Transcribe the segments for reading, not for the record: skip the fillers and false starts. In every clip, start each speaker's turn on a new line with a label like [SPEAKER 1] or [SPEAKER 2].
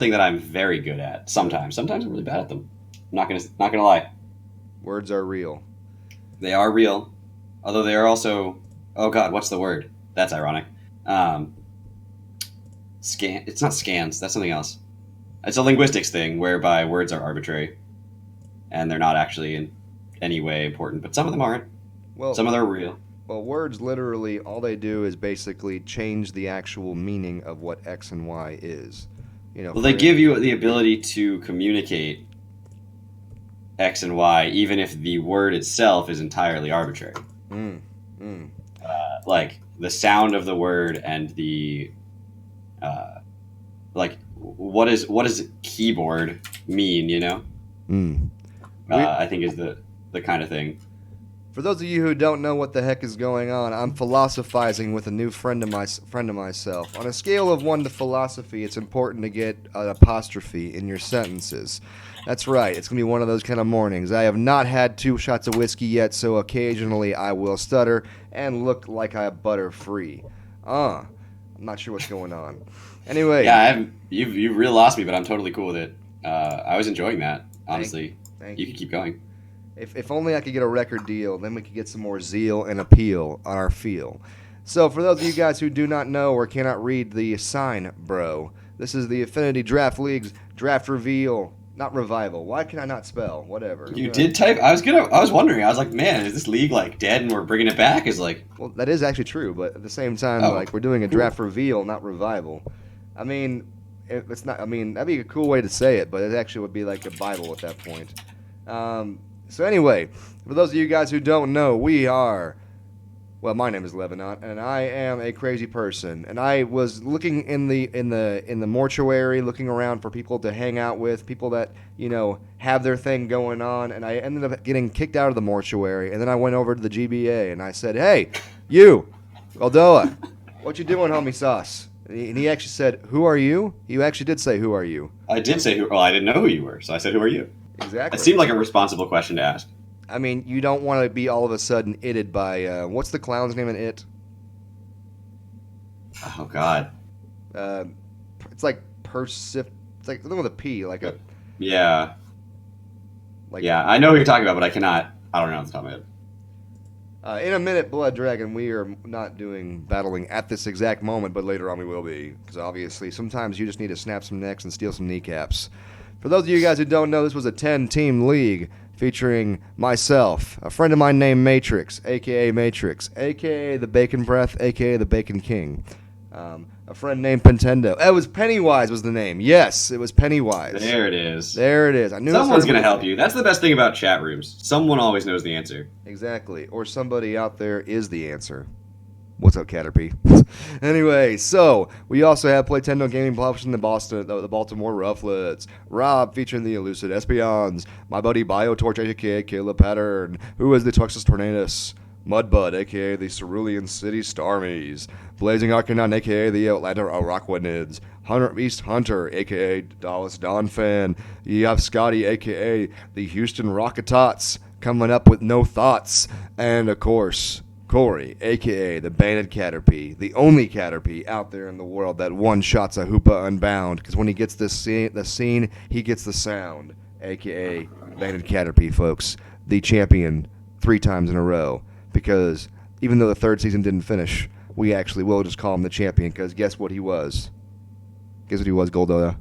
[SPEAKER 1] thing that I'm very good at. Sometimes I'm really bad at them. I'm not gonna lie.
[SPEAKER 2] Words are real.
[SPEAKER 1] They are real, although they are also. Oh God, what's the word? That's ironic. Um, scan. It's not scans. That's something else. It's a linguistics thing whereby words are arbitrary and they're not actually in any way important. But some of them aren't.
[SPEAKER 2] Well,
[SPEAKER 1] Some of them are real.
[SPEAKER 2] well, words literally all they do is basically change the actual meaning of what X and Y is.
[SPEAKER 1] Well, they give you the ability to communicate X and Y, even if the word itself is entirely arbitrary.
[SPEAKER 2] Mm, mm,
[SPEAKER 1] Like the sound of the word and the uh, like what does keyboard mean?
[SPEAKER 2] mm. We,
[SPEAKER 1] I think is the kind of thing.
[SPEAKER 2] For those of you who don't know what the heck is going on, I'm philosophizing with a new friend of myself. On a scale of 1 to philosophy, it's important to get an apostrophe in your sentences. That's right, it's going to be one of those kind of mornings. I have not had 2 shots of whiskey yet, so occasionally I will stutter and look like I'm butter-free. I'm not sure what's going on. Anyway,
[SPEAKER 1] Yeah, you've really lost me, but I'm totally cool with it. I was enjoying that.
[SPEAKER 2] thank,
[SPEAKER 1] Honestly,
[SPEAKER 2] thank
[SPEAKER 1] you
[SPEAKER 2] you.
[SPEAKER 1] can keep going.
[SPEAKER 2] If only I could get a record deal, then we could get some more zeal and appeal on our feel. So, for those of you guys who do not know or cannot read the sign, bro, this is the Affinity Draft League's draft reveal, not revival. Why can I not spell? Whatever.
[SPEAKER 1] You did type. I was wondering. I was like, man, is this league like dead and we're bringing it back? Is like,
[SPEAKER 2] Well, that is actually true, but at the same time,
[SPEAKER 1] oh,
[SPEAKER 2] like we're doing a
[SPEAKER 1] cool.
[SPEAKER 2] draft reveal, not revival. I mean, it's not. I mean, that'd be a cool way to say it, but it actually would be like a Bible at that point. So anyway, for those of you guys who don't know, we are. Well, my name is Lebanon, and I am a crazy person. And I was looking in the mortuary, looking around for people to hang out with, people that have their thing going on. And I ended up getting kicked out of the mortuary. And then I went over to the GBA and I said, "Hey, you, Goldoa, what you doing, homie sauce?" And he actually said, "Who are you?" He actually did say, "Who are you?"
[SPEAKER 1] I did say who. Well, I didn't know who you were, so I said, "Who are you?" It
[SPEAKER 2] Exactly.
[SPEAKER 1] seemed like a responsible question to ask.
[SPEAKER 2] I mean, you don't want to be all of a sudden itted by what's the clown's name in it?
[SPEAKER 1] Oh God.
[SPEAKER 2] Uh, it's like Persif. It's like something with a P, like a
[SPEAKER 1] Yeah,
[SPEAKER 2] like.
[SPEAKER 1] yeah. I know who you're talking about, but I cannot. I don't know off the top of my head.
[SPEAKER 2] In a minute, Blood Dragon, we are not doing battling at this exact moment, but later on we will be. Because obviously, sometimes you just need to snap some necks and steal some kneecaps. For those of you guys who don't know, this was a 10-team league featuring myself, a friend of mine named Matrix, aka the Bacon Breath, aka the Bacon King. A friend named Pentendo. It was Pennywise was the name. Yes, it was Pennywise.
[SPEAKER 1] There it is.
[SPEAKER 2] There it is. I knew
[SPEAKER 1] Someone's
[SPEAKER 2] gonna
[SPEAKER 1] gonna help you. That's the best thing about chat rooms. Someone always knows the answer.
[SPEAKER 2] Exactly. Or somebody out there is the answer. What's up, Caterpie? Anyway, so we also have Playtendo Gaming published in the Baltimore Rufflets. Rob featuring the Elucid Espions. My buddy BioTorch, aka Caleb Pattern, who is the Texas Tornadus. Mudbud, aka the Cerulean City Starmies. Blazing Arcanon, aka the Atlanta Araquanids. Hunter East Hunter, aka Dallas Donphan. You have Scotty, aka the Houston Rocketots, coming up with no thoughts. And of course, Corey, aka the Banded Caterpie, the only Caterpie out there in the world that one-shots a Hoopa Unbound, because when he gets the scene, he gets the sound, aka Banded Caterpie, folks, the champion 3 times in a row, because even though the 3rd season didn't finish, we actually will just call him the champion, because guess what he was? Guess what he was, Goldoa?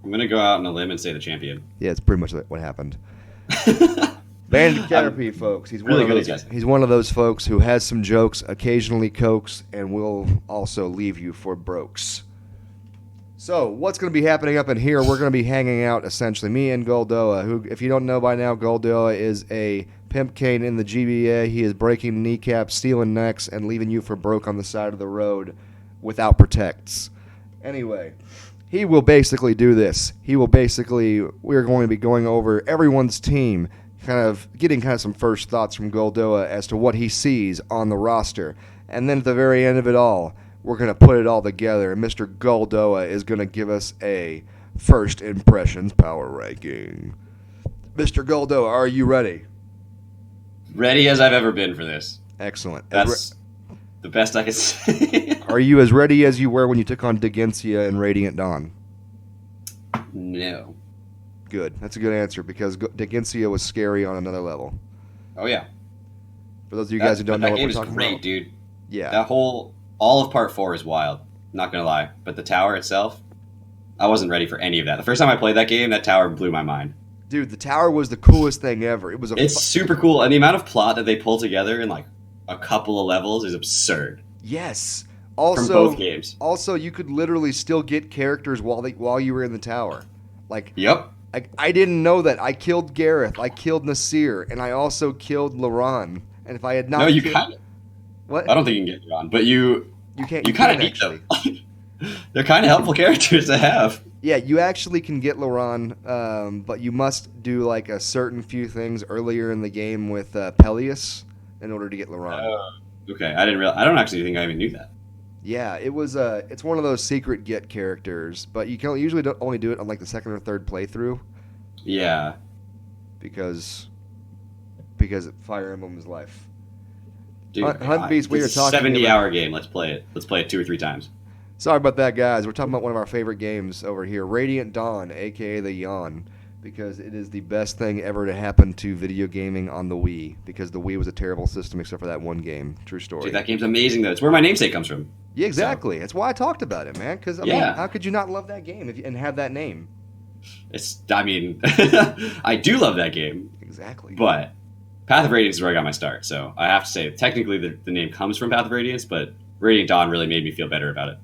[SPEAKER 1] I'm gonna go out on a limb and say the champion.
[SPEAKER 2] Yeah, it's pretty much what happened. Bandit Caterpie, folks. He's
[SPEAKER 1] really
[SPEAKER 2] one
[SPEAKER 1] good
[SPEAKER 2] of
[SPEAKER 1] at
[SPEAKER 2] those.
[SPEAKER 1] guessing.
[SPEAKER 2] He's one of those folks who has some jokes, occasionally cokes, and will also leave you for brokes. So, what's going to be happening up in here? We're going to be hanging out, essentially, me and Goldoa, who, if you don't know by now, Goldoa is a pimpcane in the GBA. He is breaking kneecaps, stealing necks, and leaving you for broke on the side of the road without protects. Anyway, he will basically do this. We're going to be going over everyone's team, getting some first thoughts from Goldoa as to what he sees on the roster. And then at the very end of it all, we're going to put it all together, and Mr. Goldoa is going to give us a first impressions power ranking. Mr. Goldoa, are you ready?
[SPEAKER 1] Ready as I've ever been for this.
[SPEAKER 2] Excellent.
[SPEAKER 1] That's the best I can say.
[SPEAKER 2] Are you as ready as you were when you took on Degencia in Radiant Dawn?
[SPEAKER 1] No.
[SPEAKER 2] Good. That's a good answer because Digensia was scary on another level.
[SPEAKER 1] Oh yeah.
[SPEAKER 2] For those of you guys who don't know
[SPEAKER 1] That
[SPEAKER 2] what
[SPEAKER 1] game
[SPEAKER 2] we're
[SPEAKER 1] is
[SPEAKER 2] talking
[SPEAKER 1] great,
[SPEAKER 2] about.
[SPEAKER 1] dude.
[SPEAKER 2] Yeah.
[SPEAKER 1] That whole all of part 4 is wild. Not gonna lie, but the tower itself, I wasn't ready for any of that. The first time I played that game, that tower blew my mind.
[SPEAKER 2] Dude, the tower was the coolest thing ever. It was a
[SPEAKER 1] It's super cool, and the amount of plot that they pull together in like a couple of levels is absurd
[SPEAKER 2] yes.
[SPEAKER 1] from both
[SPEAKER 2] Also,
[SPEAKER 1] games.
[SPEAKER 2] also you could literally still get characters while you were in the tower. Like
[SPEAKER 1] Yep.
[SPEAKER 2] I didn't know that. I killed Gareth, I killed Nasir, and I also killed Laron. And if I had
[SPEAKER 1] No,
[SPEAKER 2] not
[SPEAKER 1] you
[SPEAKER 2] killed
[SPEAKER 1] kind of.
[SPEAKER 2] what?
[SPEAKER 1] I don't think you can get Ron, but
[SPEAKER 2] You can't
[SPEAKER 1] you
[SPEAKER 2] you
[SPEAKER 1] kind of
[SPEAKER 2] can
[SPEAKER 1] need
[SPEAKER 2] actually.
[SPEAKER 1] them. They're kind of helpful characters to have.
[SPEAKER 2] Yeah, you actually can get Laron, but you must do like a certain few things earlier in the game with Peleus in order to get Laron.
[SPEAKER 1] Okay, I didn't realize. I don't actually think I even knew that.
[SPEAKER 2] Yeah, it was. It's one of those secret get characters, but you can usually only do it on like the second or third playthrough
[SPEAKER 1] Yeah,
[SPEAKER 2] because Fire Emblem is life.
[SPEAKER 1] dude.
[SPEAKER 2] Hunt Beast, we
[SPEAKER 1] This
[SPEAKER 2] are
[SPEAKER 1] is a
[SPEAKER 2] talking
[SPEAKER 1] 70-hour game. Let's play it. Let's play it 2 or 3 times.
[SPEAKER 2] Sorry about that, guys. We're talking about one of our favorite games over here, Radiant Dawn, aka the Yawn, because it is the best thing ever to happen to video gaming on the Wii. Because the Wii was a terrible system except for that one game. True story.
[SPEAKER 1] Dude, that game's amazing though. It's where my namesake comes from.
[SPEAKER 2] Yeah, exactly. That's why I talked about it, man. Because I mean,
[SPEAKER 1] Yeah.
[SPEAKER 2] how could you not love that game and have that name?
[SPEAKER 1] I mean, I do love that game,
[SPEAKER 2] Exactly.
[SPEAKER 1] but Path of Radiance is where I got my start. So I have to say, technically, the name comes from Path of Radiance, but Radiant Dawn really made me feel better about it.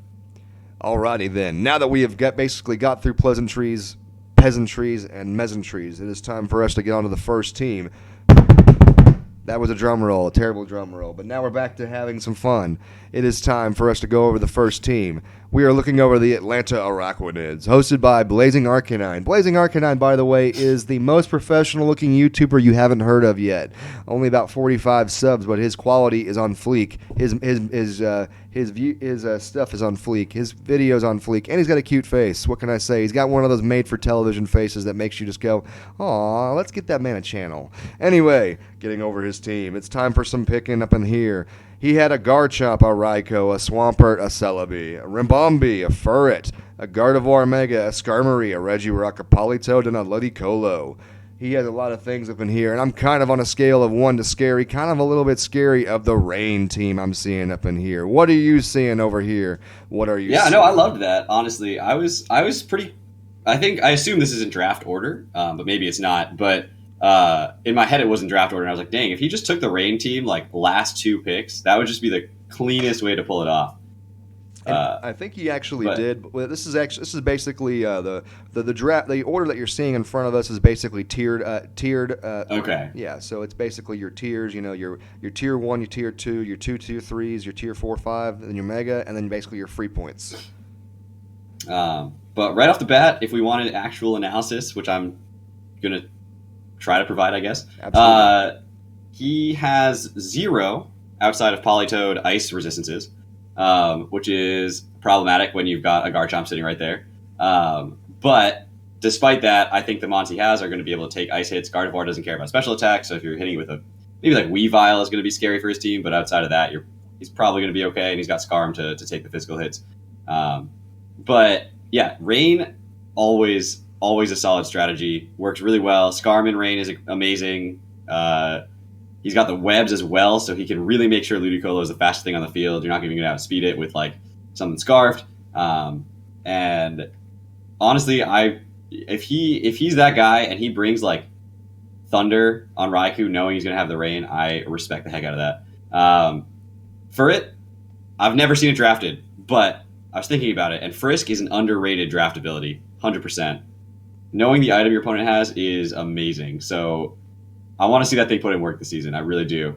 [SPEAKER 2] Alrighty then. Now that we have basically got through pleasantries, peasantries, and measantries, it is time for us to get on to the first team. That was a drum roll, a terrible drum roll. But now we're back to having some fun. It is time for us to go over the first team. We are looking over the Atlanta Araquanids, hosted by Blazing Arcanine. Blazing Arcanine, by the way, is the most professional-looking YouTuber you haven't heard of yet. Only about 45 subs, but his quality is on fleek. His stuff is on fleek. His video's on fleek, and he's got a cute face. What can I say? He's got one of those made-for-television faces that makes you just go, "Aw, let's get that man a channel." Anyway, getting over his team, it's time for some picking up in here. He had a Garchomp, a Raikou, a Swampert, a Celebi, a Rimbombi, a Furret, a Gardevoir Mega, a Skarmory, a Regirock, a Politoed, and a Ludicolo. He has a lot of things up in here, and I'm kind of on a scale of 1 to scary, kind of a little bit scary of the Rain team I'm seeing up in here. What are you seeing over here? What are you
[SPEAKER 1] Yeah,
[SPEAKER 2] seeing?
[SPEAKER 1] no, I loved that. Honestly, I was pretty. I assume this is in draft order, but maybe it's not. But in my head, it was in draft order, and I was like, dang, if he just took the Rain team like last 2 picks, that would just be the cleanest way to pull it off.
[SPEAKER 2] And I think he actually
[SPEAKER 1] but-
[SPEAKER 2] did. Well, this is basically the draft. The order that you're seeing in front of us is basically tiered.
[SPEAKER 1] Okay.
[SPEAKER 2] Yeah, so it's basically your tiers. You know, your tier 1, your tier 2, your 2 tier 3s, your tier 4, 5, then your mega, and then basically your free points.
[SPEAKER 1] But right off the bat, if we wanted actual analysis, which I'm gonna try to provide, I guess,
[SPEAKER 2] Absolutely.
[SPEAKER 1] he has 0 outside of Politoed ice resistances, which is problematic when you've got a Garchomp sitting right there. But despite that, I think the mons he has are going to be able to take ice hits. Gardevoir doesn't care about special attacks, so if you're hitting with maybe like Weavile is going to be scary for his team, but outside of that, he's probably going to be okay, and he's got Scarm to take the physical hits. But yeah, Rain always a solid strategy. Works really well. Scarm in Rain is amazing. He's got the webs as well, so he can really make sure Ludicolo is the fastest thing on the field. You're not going to outspeed it with like something scarfed. And honestly, if he's that guy and he brings like Thunder on Raikou, knowing he's going to have the Rain, I respect the heck out of that. For it, I've never seen it drafted, but I was thinking about it, and Frisk is an underrated draft ability, 100%. Knowing the item your opponent has is amazing. So I want to see that thing put in work this season. I really do.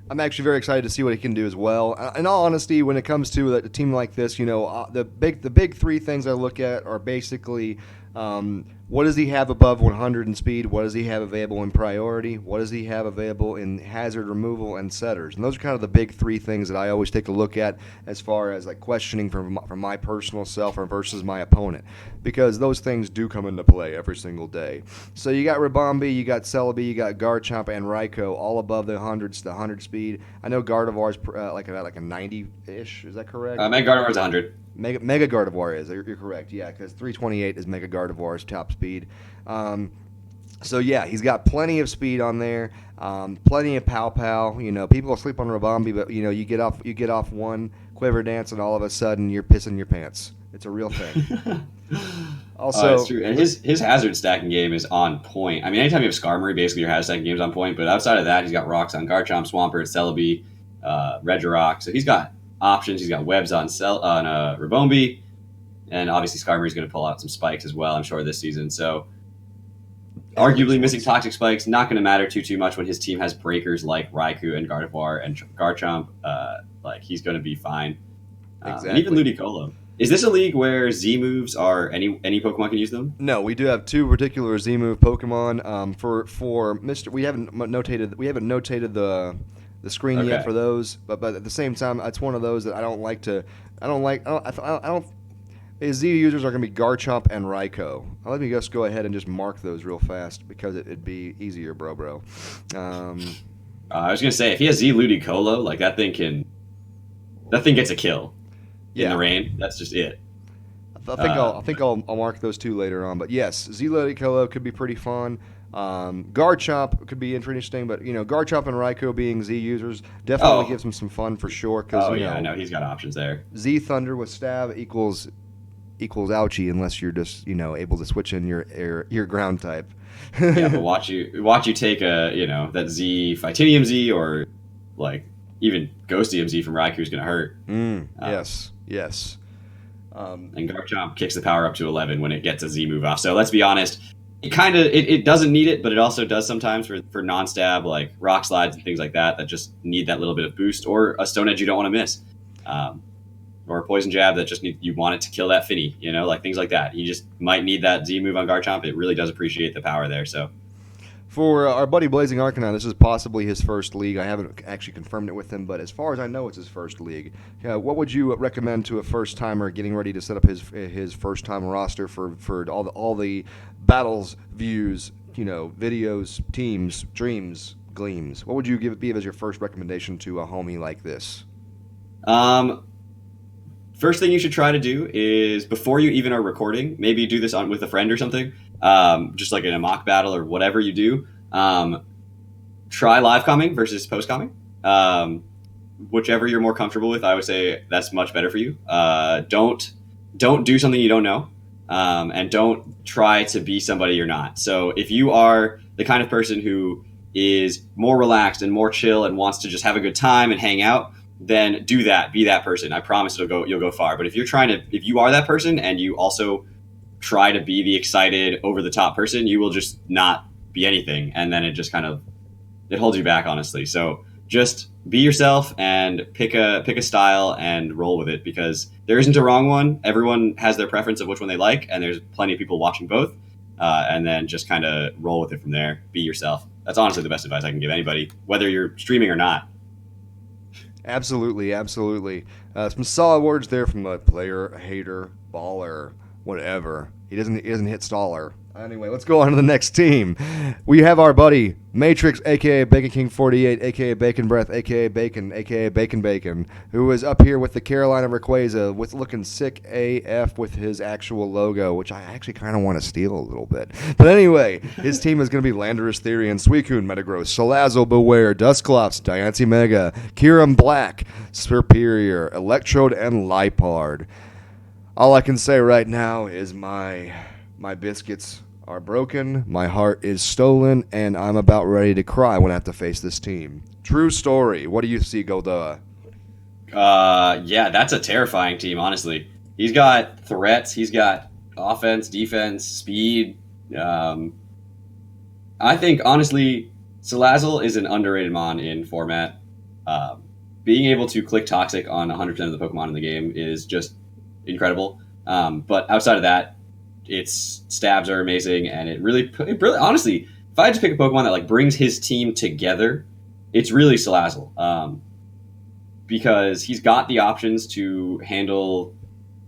[SPEAKER 2] I'm actually very excited to see what he can do as well. In all honesty, when it comes to a team like this, you know, the big 3 things I look at are basically what does he have above 100 in speed? What does he have available in priority? What does he have available in hazard removal and setters? And those are kind of the big 3 things that I always take a look at as far as like questioning from my personal self or versus my opponent, because those things do come into play every single day. So you got Ribombee, you got Celebi, you got Garchomp and Raikou all above the 100 speed. I know Gardevoir's like about like a 90-ish. Is that correct?
[SPEAKER 1] Gardevoir's 100.
[SPEAKER 2] Mega Gardevoir is. You're correct. Yeah, because 328 is Mega Gardevoir's top speed. So yeah, he's got plenty of speed on there. Plenty of pow pow. You know, people sleep on Rabambi, but you know, you get off one Quiver Dance, and all of a sudden you're pissing your pants. It's a real thing. Also,
[SPEAKER 1] it's true. And his hazard stacking game is on point. I mean, anytime you have Skarmory, basically your hazard stacking game is on point. But outside of that, he's got rocks on Garchomp, Swampert, Celebi, Regirock. So he's got options. He's got webs on Rabombi, and obviously Skarmory's going to pull out some spikes as well, I'm sure, this season. So arguably missing toxic spikes not going to matter too much when his team has breakers like Raikou and Gardevoir and Garchomp. Like he's going to be fine.
[SPEAKER 2] Exactly.
[SPEAKER 1] And even Ludicolo. Is this a league where Z moves are any Pokemon can use them?
[SPEAKER 2] No, we do have two particular Z move Pokemon. For Mr. We haven't notated the screen yet for those, but at the same time, it's one of those that I don't like. Z users are going to be Garchomp and Raikou. Let me just go ahead and just mark those real fast because it'd be easier, bro.
[SPEAKER 1] I was going to say if he has Z Ludicolo, like that thing gets a kill. In the rain, that's just it.
[SPEAKER 2] I think I'll mark those two later on. But yes, Z Ludicolo could be pretty fun. Garchomp could be interesting, but you know, Garchomp and Raikou being Z users definitely gives him some fun for sure.
[SPEAKER 1] I know he's got options there.
[SPEAKER 2] Z Thunder with Stab equals ouchie unless you're just able to switch in your ground type.
[SPEAKER 1] Yeah, but watch you take that Z Fightinium Z or like even Ghostium Z from Raikou is going to hurt.
[SPEAKER 2] Yes.
[SPEAKER 1] And Garchomp kicks the power up to 11 when it gets a Z move off. So let's be honest, it doesn't need it, but it also does sometimes for non-stab like rock slides and things like that just need that little bit of boost, or a Stone Edge you don't want to miss, or a Poison Jab that just you want it to kill that Finny, like things like that. You just might need that Z move on Garchomp. It really does appreciate the power there. So.
[SPEAKER 2] For our buddy Blazing Arcanine, this is possibly his first league. I haven't actually confirmed it with him, but as far as I know, it's his first league. What would you recommend to a first-timer getting ready to set up his first-time roster for all the battles, views, videos, teams, dreams, gleams? What would you be as your first recommendation to a homie like this?
[SPEAKER 1] First thing you should try to do is, before you even are recording, maybe do this with a friend or something, just like in a mock battle or whatever you do, try live coming versus post coming. Whichever you're more comfortable with, I would say that's much better for you. Don't do something you don't know, and don't try to be somebody you're not. So if you are the kind of person who is more relaxed and more chill and wants to just have a good time and hang out, then do that. Be that person. I promise you'll go far. But if you are that person and you also try to be the excited, over the top person, you will just not be anything, and then it just it holds you back, honestly. So just be yourself and pick a style and roll with it, because there isn't a wrong one. Everyone has their preference of which one they like, and there's plenty of people watching both. And then just kind of roll with it from there. Be yourself. That's honestly the best advice I can give anybody, whether you're streaming or not.
[SPEAKER 2] Absolutely. Some solid words there from a player, hater, baller, whatever. He doesn't hit staller. Anyway, let's go on to the next team. We have our buddy Matrix, aka Bacon King 48, aka Bacon Breath, aka Bacon, aka Bacon, who is up here with the Carolina Rayquaza, with looking sick AF with his actual logo, which I actually kind of want to steal a little bit. But anyway, his team is going to be Landorus, Therian, Suicune, Metagross, Salazzle, Beware, Dusclops, Diancie Mega, Kyurem Black, Superior, Electrode, and Lipard. All I can say right now is my biscuits are broken, my heart is stolen, and I'm about ready to cry when I have to face this team. True story. What do you see, Goldoa?
[SPEAKER 1] Yeah, that's a terrifying team, honestly. He's got threats, he's got offense, defense, speed. I think, honestly, Salazzle is an underrated mon in format. Being able to click Toxic on 100% of the Pokemon in the game is just incredible. But outside of that, its stabs are amazing, and it really honestly, if I had to pick a Pokemon that brings his team together, it's really Salazzle. Because he's got the options to handle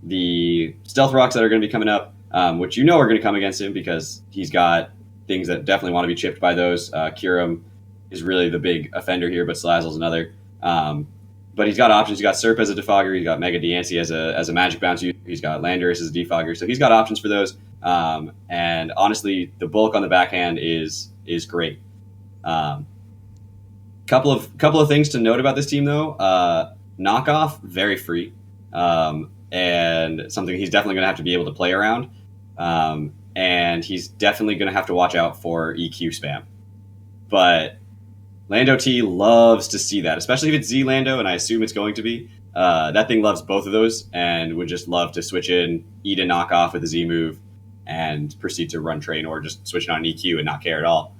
[SPEAKER 1] the Stealth Rocks that are going to be coming up, which are going to come against him, because he's got things that definitely want to be chipped by those. Kyurem is really the big offender here, but Salazzle's another. but he's got options. He's got Serp as a defogger. He's got Mega Diancie as a magic bounce user. He's got Landorus as a defogger. So he's got options for those. And honestly, the bulk on the backhand is great. Couple of things to note about this team though. Knockoff, very free, and something he's definitely going to have to be able to play around. And he's definitely going to have to watch out for EQ spam. But Lando T loves to see that, especially if it's Z Lando, and I assume it's going to be. That thing loves both of those and would just love to switch in, eat a knockoff with a Z move, and proceed to run train or just switch it on EQ and not care at all.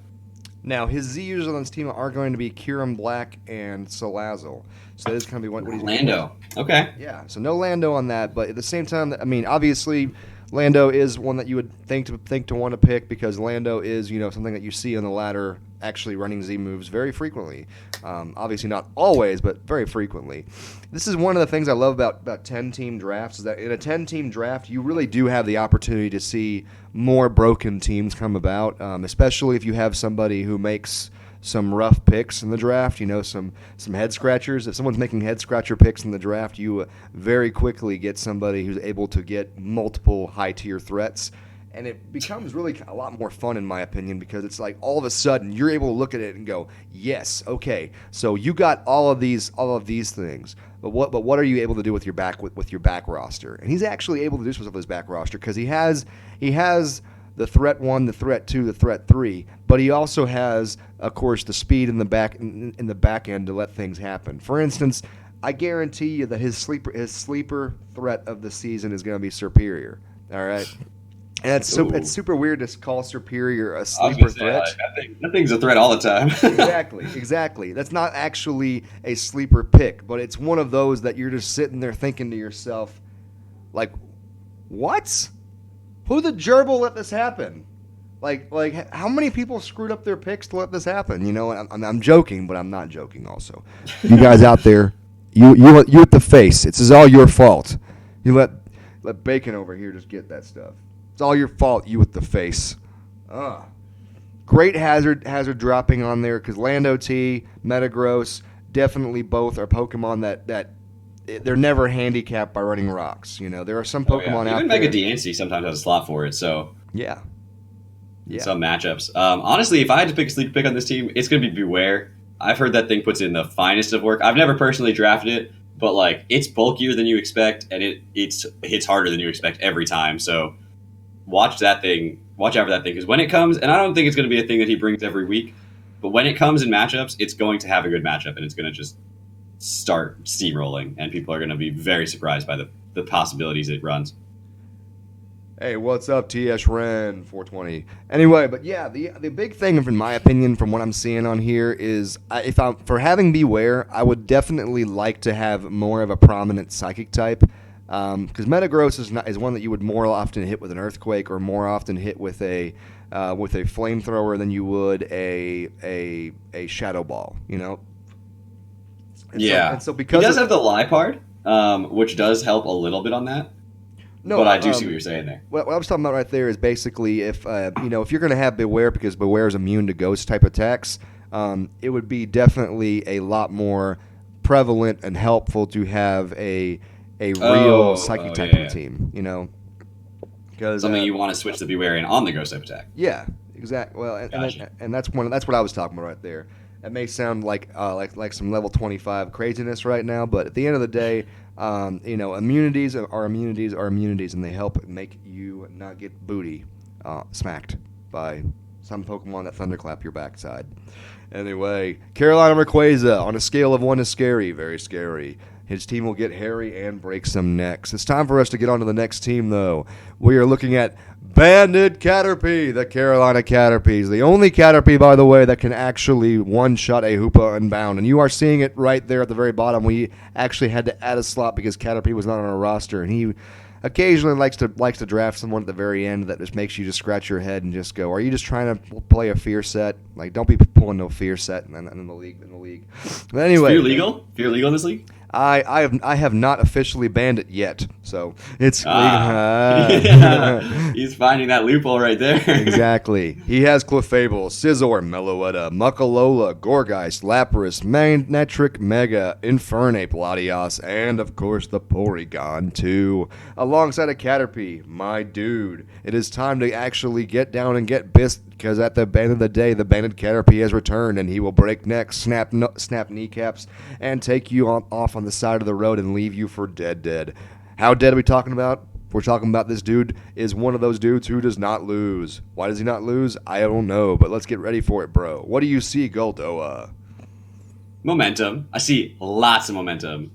[SPEAKER 2] Now, his Z users on this team are going to be Kieran Black and Salazzle. So that is going to be what he's
[SPEAKER 1] Lando. Okay.
[SPEAKER 2] Yeah, so no Lando on that, but at the same time, I mean, obviously, Lando is one that you would think to want to pick because Lando is, something that you see on the ladder actually running Z moves very frequently. Obviously not always, but very frequently. This is one of the things I love about 10-team drafts is that in a 10-team draft, you really do have the opportunity to see more broken teams come about, especially if you have somebody who makes some rough picks in the draft, some head scratchers. If someone's making head scratcher picks in the draft, you very quickly get somebody who's able to get multiple high tier threats. And it becomes really a lot more fun, in my opinion, because it's like all of a sudden you're able to look at it and go, yes, okay, so you got all of these things, but what are you able to do with your back roster? And he's actually able to do something with his back roster because he has the threat 1, the threat 2, the threat 3, but he also has, of course, the speed in the back end to let things happen. For instance, I guarantee you that his sleeper threat of the season is going to be Superior. All right. And it's super weird to call Superior a sleeper threat.
[SPEAKER 1] That thing's a threat all the time.
[SPEAKER 2] Exactly. That's not actually a sleeper pick, but it's one of those that you're just sitting there thinking to yourself, like, what? Who the gerbil let this happen? Like, how many people screwed up their picks to let this happen? I'm joking, but I'm not joking. Also, you guys out there, you at the face. It's all your fault. You let Bacon over here just get that stuff. It's all your fault, you with the face. Great hazard dropping on there because Lando T, Metagross, definitely both are Pokemon that they're never handicapped by running rocks. There are some Pokemon out
[SPEAKER 1] there. Even
[SPEAKER 2] Mega
[SPEAKER 1] Diancie sometimes has a slot for it, so.
[SPEAKER 2] Yeah.
[SPEAKER 1] Some matchups. Honestly, if I had to pick a sleeper pick on this team, it's going to be Beware. I've heard that thing puts in the finest of work. I've never personally drafted it, but it's bulkier than you expect, and it hits harder than you expect every time, so. Watch out for that thing, because when it comes, and I don't think it's going to be a thing that he brings every week, but when it comes in matchups, it's going to have a good matchup, and it's going to just start steamrolling, and people are going to be very surprised by the possibilities it runs.
[SPEAKER 2] Hey, what's up, TS Ren 420? Anyway, but yeah, the big thing, in my opinion, from what I'm seeing on here is, for having Beware, I would definitely like to have more of a prominent Psychic type. Because Metagross is one that you would more often hit with an Earthquake or more often hit with a Flamethrower than you would a Shadow Ball. So because
[SPEAKER 1] he does have the Liepard, which does help a little bit on that. No, but I do see what you're saying there.
[SPEAKER 2] What I was talking about right there is basically if you're going to have Beware because Beware is immune to Ghost type attacks, it would be definitely a lot more prevalent and helpful to have a real Psychic type in the team, because
[SPEAKER 1] something you want to switch the Beware in on the Ghost type attack.
[SPEAKER 2] Yeah, exactly. Well, and that's what I was talking about right there. It may sound like some level 25 craziness right now, but at the end of the day, immunities are immunities, and they help make you not get booty smacked by some Pokemon that thunderclap your backside. Anyway, Carolina Rayquaza, on a scale of 1 to scary, very scary. His team will get hairy and break some necks. It's time for us to get on to the next team, though. We are looking at Banded Caterpie, the Carolina Caterpies. The only Caterpie, by the way, that can actually one-shot a Hoopa Unbound. And you are seeing it right there at the very bottom. We actually had to add a slot because Caterpie was not on our roster. And he occasionally likes to draft someone at the very end that just makes you just scratch your head and just go, are you just trying to play a fear set? Don't be pulling no fear set in the league. But anyway.
[SPEAKER 1] Is fear legal? Fear legal in this league?
[SPEAKER 2] I have not officially banned it yet, so it's
[SPEAKER 1] Yeah. He's finding that loophole right there.
[SPEAKER 2] Exactly. He has Clefable, Scizor, Meloetta, Muckalola, Gorgeist, Lapras, Magnetric, Mega, Infernape, Latios, and of course the Porygon 2. Alongside a Caterpie, my dude. It is time to actually get down and get biscuit, because at the end of the day, the banded Caterpie has returned, and he will break necks, snap kneecaps, and take you off on the side of the road and leave you for dead. How dead are we talking about? We're talking about this dude is one of those dudes who does not lose. Why does he not lose? I don't know, but let's get ready for it, bro. What do you see, Goldoa?
[SPEAKER 1] Momentum. I see lots of momentum.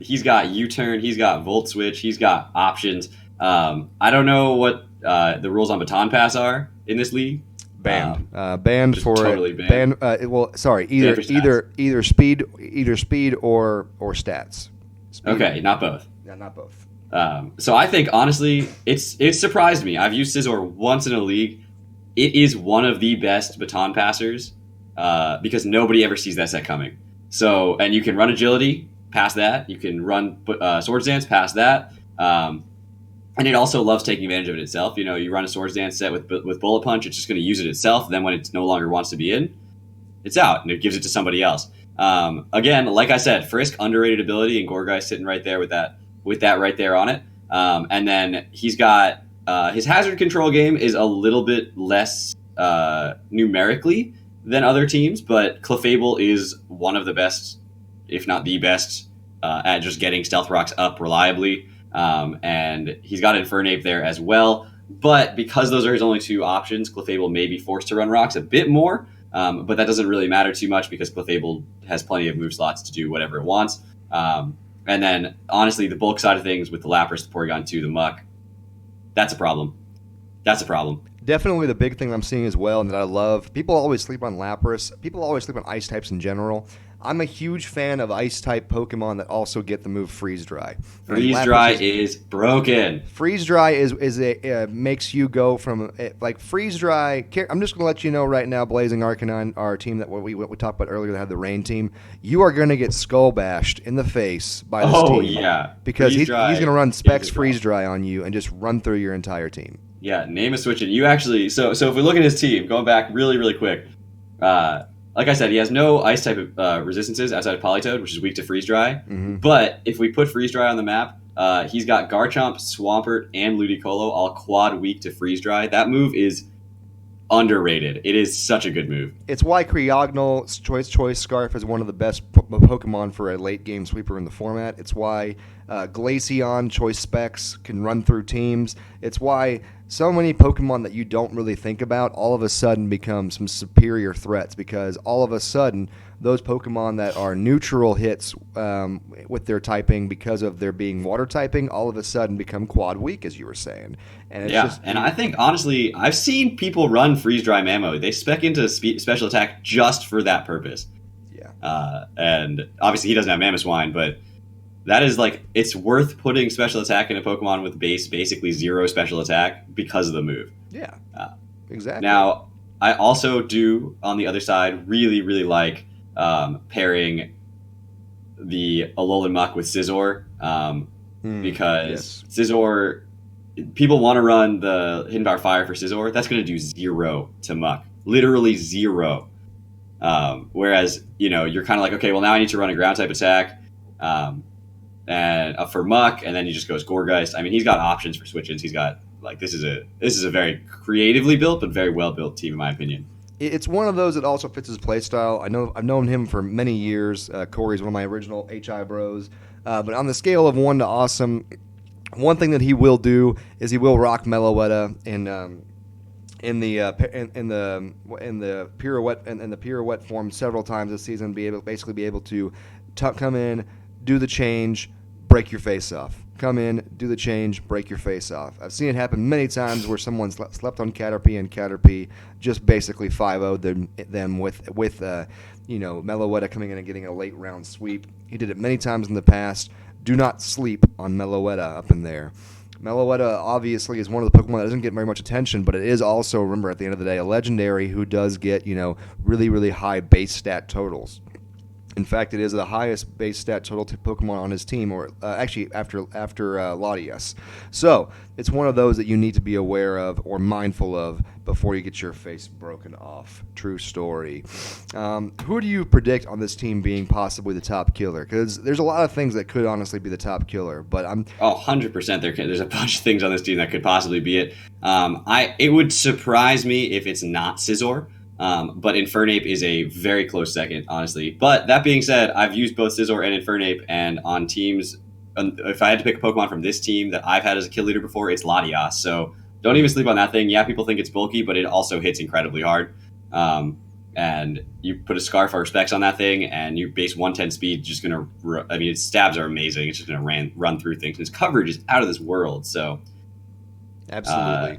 [SPEAKER 1] He's got U-turn. He's got Volt Switch. He's got options. I don't know what the rules on Baton Pass are in this league.
[SPEAKER 2] Banned. Banned for
[SPEAKER 1] totally banned.
[SPEAKER 2] Either speed or stats. Speed.
[SPEAKER 1] Okay, not both.
[SPEAKER 2] Yeah, not both.
[SPEAKER 1] So I think honestly, it surprised me. I've used Scizor once in a league. It is one of the best baton passers because nobody ever sees that set coming. So, and you can run agility past that. You can run Swords Dance past that. And it also loves taking advantage of it itself. You know, you run a Swords Dance set with Bullet Punch, it's just going to use it itself. Then when it no longer wants to be in, it's out, and it gives it to somebody else. Again, like I said, Frisk, underrated ability, and Gorgeist sitting right there with that right there on it. And then he's got his hazard control game is a little bit less numerically than other teams, but Clefable is one of the best, if not the best, at just getting Stealth Rocks up reliably. And he's got Infernape there as well. But because those are his only two options, Clefable may be forced to run rocks a bit more. But that doesn't really matter too much because Clefable has plenty of move slots to do whatever it wants. And then, honestly, the bulk side of things with the Lapras, the Porygon 2, the Muck, that's a problem. That's a problem.
[SPEAKER 2] Definitely the big thing I'm seeing as well, and that I love, people always sleep on Lapras. People always sleep on ice types in general. I'm a huge fan of ice-type Pokemon that also get the move Freeze Dry.
[SPEAKER 1] Freeze Dry is broken.
[SPEAKER 2] Freeze Dry makes you go from like Freeze Dry. I'm just going to let you know right now, Blazing Arcanine, our team that we talked about earlier that had the rain team. You are going to get skull bashed in the face by this team. Oh yeah, because he's going to run Specs Freeze Dry on you and just run through your entire team.
[SPEAKER 1] Yeah, name a switch it. You actually so if we look at his team, going back really quick. Like I said, he has no ice type resistances outside of Politoed, which is weak to Freeze Dry. Mm-hmm. But if we put Freeze Dry on the map, he's got Garchomp, Swampert, and Ludicolo all quad weak to Freeze Dry. That move is underrated. It is such a good move.
[SPEAKER 2] It's why Creognal Choice Scarf is one of the best Pokemon for a late game sweeper in the format. It's why Glaceon Choice Specs can run through teams. It's why so many Pokemon that you don't really think about all of a sudden become some superior threats, because all of a sudden those Pokemon that are neutral hits with their typing because of their being water typing all of a sudden become quad weak, as you were saying. And it's
[SPEAKER 1] and I think, honestly, I've seen people run Freeze Dry Mammo. They spec into special attack just for that purpose. Yeah. And obviously he doesn't have Mamoswine, but that is it's worth putting special attack in a Pokemon with basically zero special attack because of the move.
[SPEAKER 2] Yeah, exactly.
[SPEAKER 1] Now, I also do, on the other side, really like pairing the Alolan Muck with Scizor because Scizor, people want to run the Hidden Power Fire for Scizor. That's going to do 0 to Muck. Literally 0. Whereas, you're kind of like, okay, well, now I need to run a ground type attack. And for Muck, and then he just goes Gorgeist. I mean, he's got options for switch-ins. He's got this is a very creatively built but very well built team in my opinion.
[SPEAKER 2] It's one of those that also fits his playstyle. I've known him for many years. Corey's one of my original HI bros. But on the scale of 1 to awesome, one thing that he will do is he will rock Meloetta in the pirouette form several times this season. Be able to come in, do the change, break your face off. Come in, do the change, break your face off. I've seen it happen many times where someone slept on Caterpie and Caterpie just basically 5-0'd them with Meloetta coming in and getting a late round sweep. He did it many times in the past. Do not sleep on Meloetta up in there. Meloetta obviously is one of the Pokemon that doesn't get very much attention, but it is also, remember, at the end of the day, a legendary who does get really high base stat totals. In fact, it is the highest base stat total Pokemon on his team, or actually after Latias. So it's one of those that you need to be aware of or mindful of before you get your face broken off. True story. Who do you predict on this team being possibly the top killer? Because there's a lot of things that could honestly be the top killer, but I'm
[SPEAKER 1] 100%. There's a bunch of things on this team that could possibly be it. It would surprise me if it's not Scizor. But Infernape is a very close second, honestly. But that being said, I've used both Scizor and Infernape, and on teams, if I had to pick a Pokemon from this team that I've had as a kill leader before, it's Latias. So don't even sleep on that thing. Yeah, people think it's bulky, but it also hits incredibly hard. And you put a Scarf or Specs on that thing, and you base 110 speed, just gonna. Its stabs are amazing. It's just gonna run through things. Its coverage is out of this world. So
[SPEAKER 2] absolutely.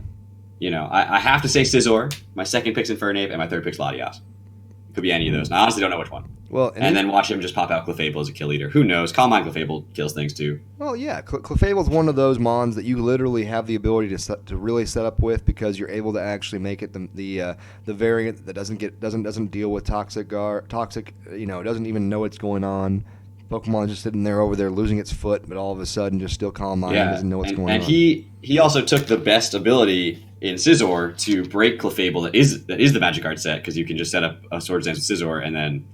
[SPEAKER 1] I have to say Scizor. My second pick's Infernape, and my third pick's Latias. It could be any of those. And I honestly don't know which one.
[SPEAKER 2] Well,
[SPEAKER 1] and then watch him just pop out Clefable as a kill leader. Who knows? Calm Mind Clefable kills things too.
[SPEAKER 2] Well, yeah, Clefable is one of those mons that you literally have the ability to really set up with, because you're able to actually make it the variant that doesn't deal with toxic. It doesn't even know what's going on. Pokemon just sitting there over there losing its foot, but all of a sudden just still calm mind, doesn't know what's going on.
[SPEAKER 1] And he also took the best ability in Scizor to break Clefable that is the Magic Art set, because you can just set up a Swords Dance with Scizor and then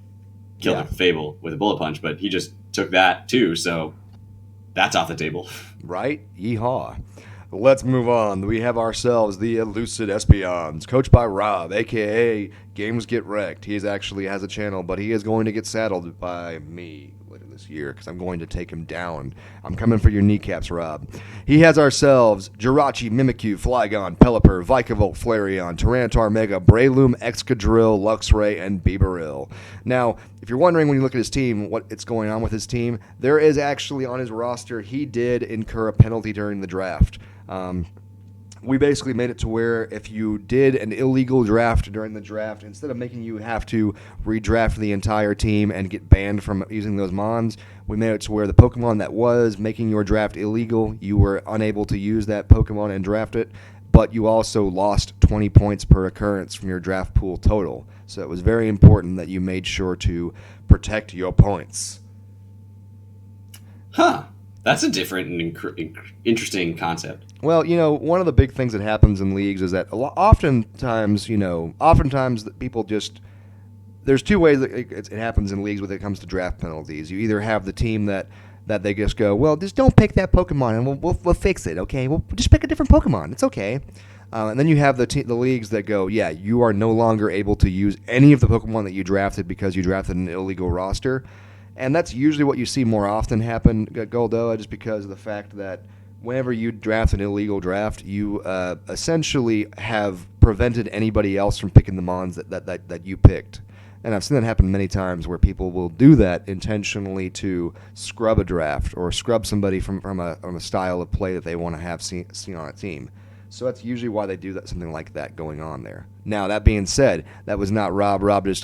[SPEAKER 1] kill the Clefable with a Bullet Punch, but he just took that too, so that's off the table.
[SPEAKER 2] Right? Yeehaw. Let's move on. We have ourselves the Elucid Espeons, coached by Rob, a.k.a. Games Get Wrecked. He actually has a channel, but he is going to get saddled by me later this year, because I'm going to take him down. I'm coming for your kneecaps, Rob. He has ourselves Jirachi, Mimikyu, Flygon, Pelipper, Vikavolt, Flareon, Tyranitar Mega, Breloom, Excadrill, Luxray, and Bibarel. Now, if you're wondering when you look at his team, what's going on with his team, there is actually on his roster, he did incur a penalty during the draft. We basically made it to where if you did an illegal draft during the draft, instead of making you have to redraft the entire team and get banned from using those mons, we made it to where the Pokemon that was making your draft illegal, you were unable to use that Pokemon and draft it, but you also lost 20 points per occurrence from your draft pool total. So it was very important that you made sure to protect your points.
[SPEAKER 1] Huh. That's a different and interesting concept.
[SPEAKER 2] Well, one of the big things that happens in leagues is that oftentimes people just... There's two ways that it happens in leagues when it comes to draft penalties. You either have the team that they just go, well, just don't pick that Pokemon and we'll fix it, okay? We'll just pick a different Pokemon. It's okay. And then you have the leagues that go, yeah, you are no longer able to use any of the Pokemon that you drafted because you drafted an illegal roster. And that's usually what you see more often happen at Goldoa, just because of the fact that whenever you draft an illegal draft, you essentially have prevented anybody else from picking the mons that you picked. And I've seen that happen many times where people will do that intentionally to scrub a draft or scrub somebody from a style of play that they want to have seen on a team. So that's usually why they do something like that going on there. Now, that being said, that was not Rob. Rob just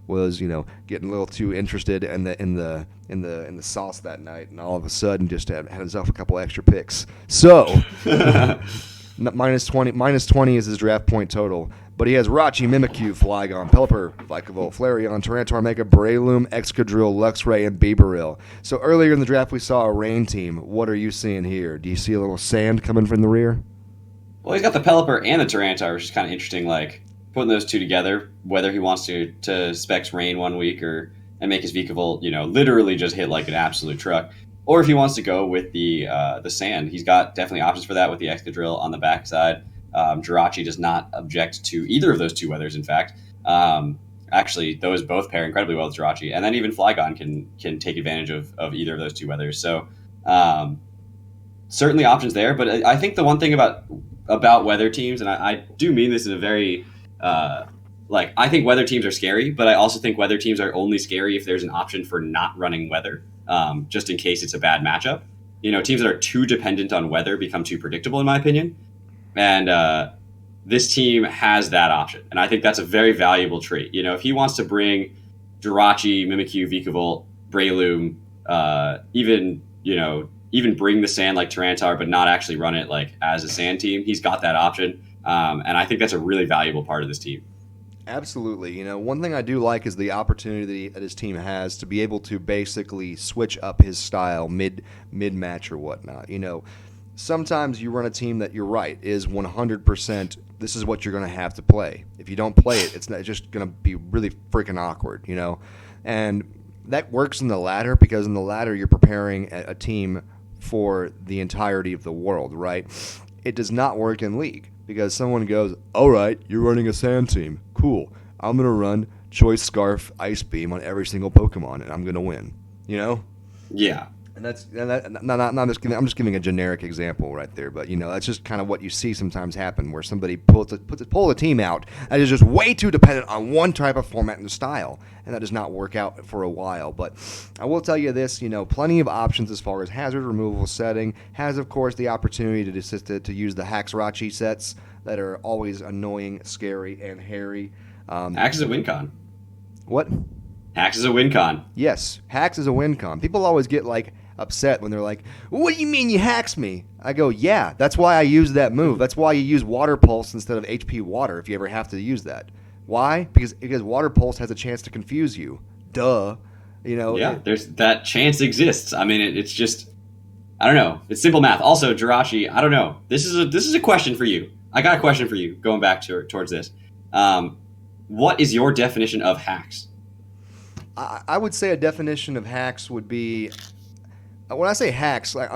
[SPEAKER 2] was getting a little too interested in the sauce that night, and all of a sudden just had himself a couple extra picks. So minus 20 is his draft point total. But he has Rachi, Mimikyu, Flygon, Pelipper, Vikavolt, Flareon, Tyranitar Mega, Breloom, Excadrill, Luxray, and Bibarel. So earlier in the draft we saw a rain team. What are you seeing here? Do you see a little sand coming from the rear?
[SPEAKER 1] Well, he's got the Pelipper and the Tyranitar, which is kind of interesting, like putting those two together, whether he wants to specs rain one week and make his Vikavolt, literally just hit like an absolute truck. Or if he wants to go with the sand, he's got definitely options for that with the Excadrill on the backside. Jirachi does not object to either of those two weathers, in fact. Actually, those both pair incredibly well with Jirachi. And then even Flygon can take advantage of either of those two weathers. So certainly options there. But I think the one thing about weather teams, and I do mean this in a very... I think weather teams are scary, but I also think weather teams are only scary if there's an option for not running weather, just in case it's a bad matchup. Teams that are too dependent on weather become too predictable, in my opinion. And this team has that option, and I think that's a very valuable trait. If he wants to bring Jirachi, Mimikyu, Vikavolt, Breloom, even bring the sand like Tyranitar, but not actually run it like as a sand team, he's got that option. And I think that's a really valuable part of this team.
[SPEAKER 2] Absolutely. One thing I do like is the opportunity that his team has to be able to basically switch up his style mid match or whatnot. Sometimes you run a team that you're right is 100%. This is what you're going to have to play. If you don't play it, it's just going to be really freaking awkward. And that works in the ladder because in the ladder you're preparing a team for the entirety of the world, right? It does not work in League because someone goes, all right, you're running a sand team. Cool. I'm going to run Choice Scarf Ice Beam on every single Pokemon, and I'm going to win.
[SPEAKER 1] Yeah.
[SPEAKER 2] I'm just giving a generic example right there, but that's just kind of what you see sometimes happen, where somebody pulls a team out that is just way too dependent on one type of format and style, and that does not work out for a while. But I will tell you this, plenty of options as far as hazard removal setting. Has of course the opportunity to use the Haxrachi sets that are always annoying, scary, and hairy.
[SPEAKER 1] Hax is a win con.
[SPEAKER 2] What?
[SPEAKER 1] Hax is a win con.
[SPEAKER 2] Yes, Hax is a win con. People always get upset when they're like, what do you mean you hacks me? I go, yeah, that's why I use that move. That's why you use Water Pulse instead of HP Water if you ever have to use that. Why? Because Water Pulse has a chance to confuse you. Duh.
[SPEAKER 1] Yeah, there's that chance exists. I mean, it's just, I don't know. It's simple math. Also, Jirachi, I don't know. This is a question for you. I got a question for you going back towards this. What is your definition of hacks?
[SPEAKER 2] I would say a definition of hacks would be, when I say hacks, I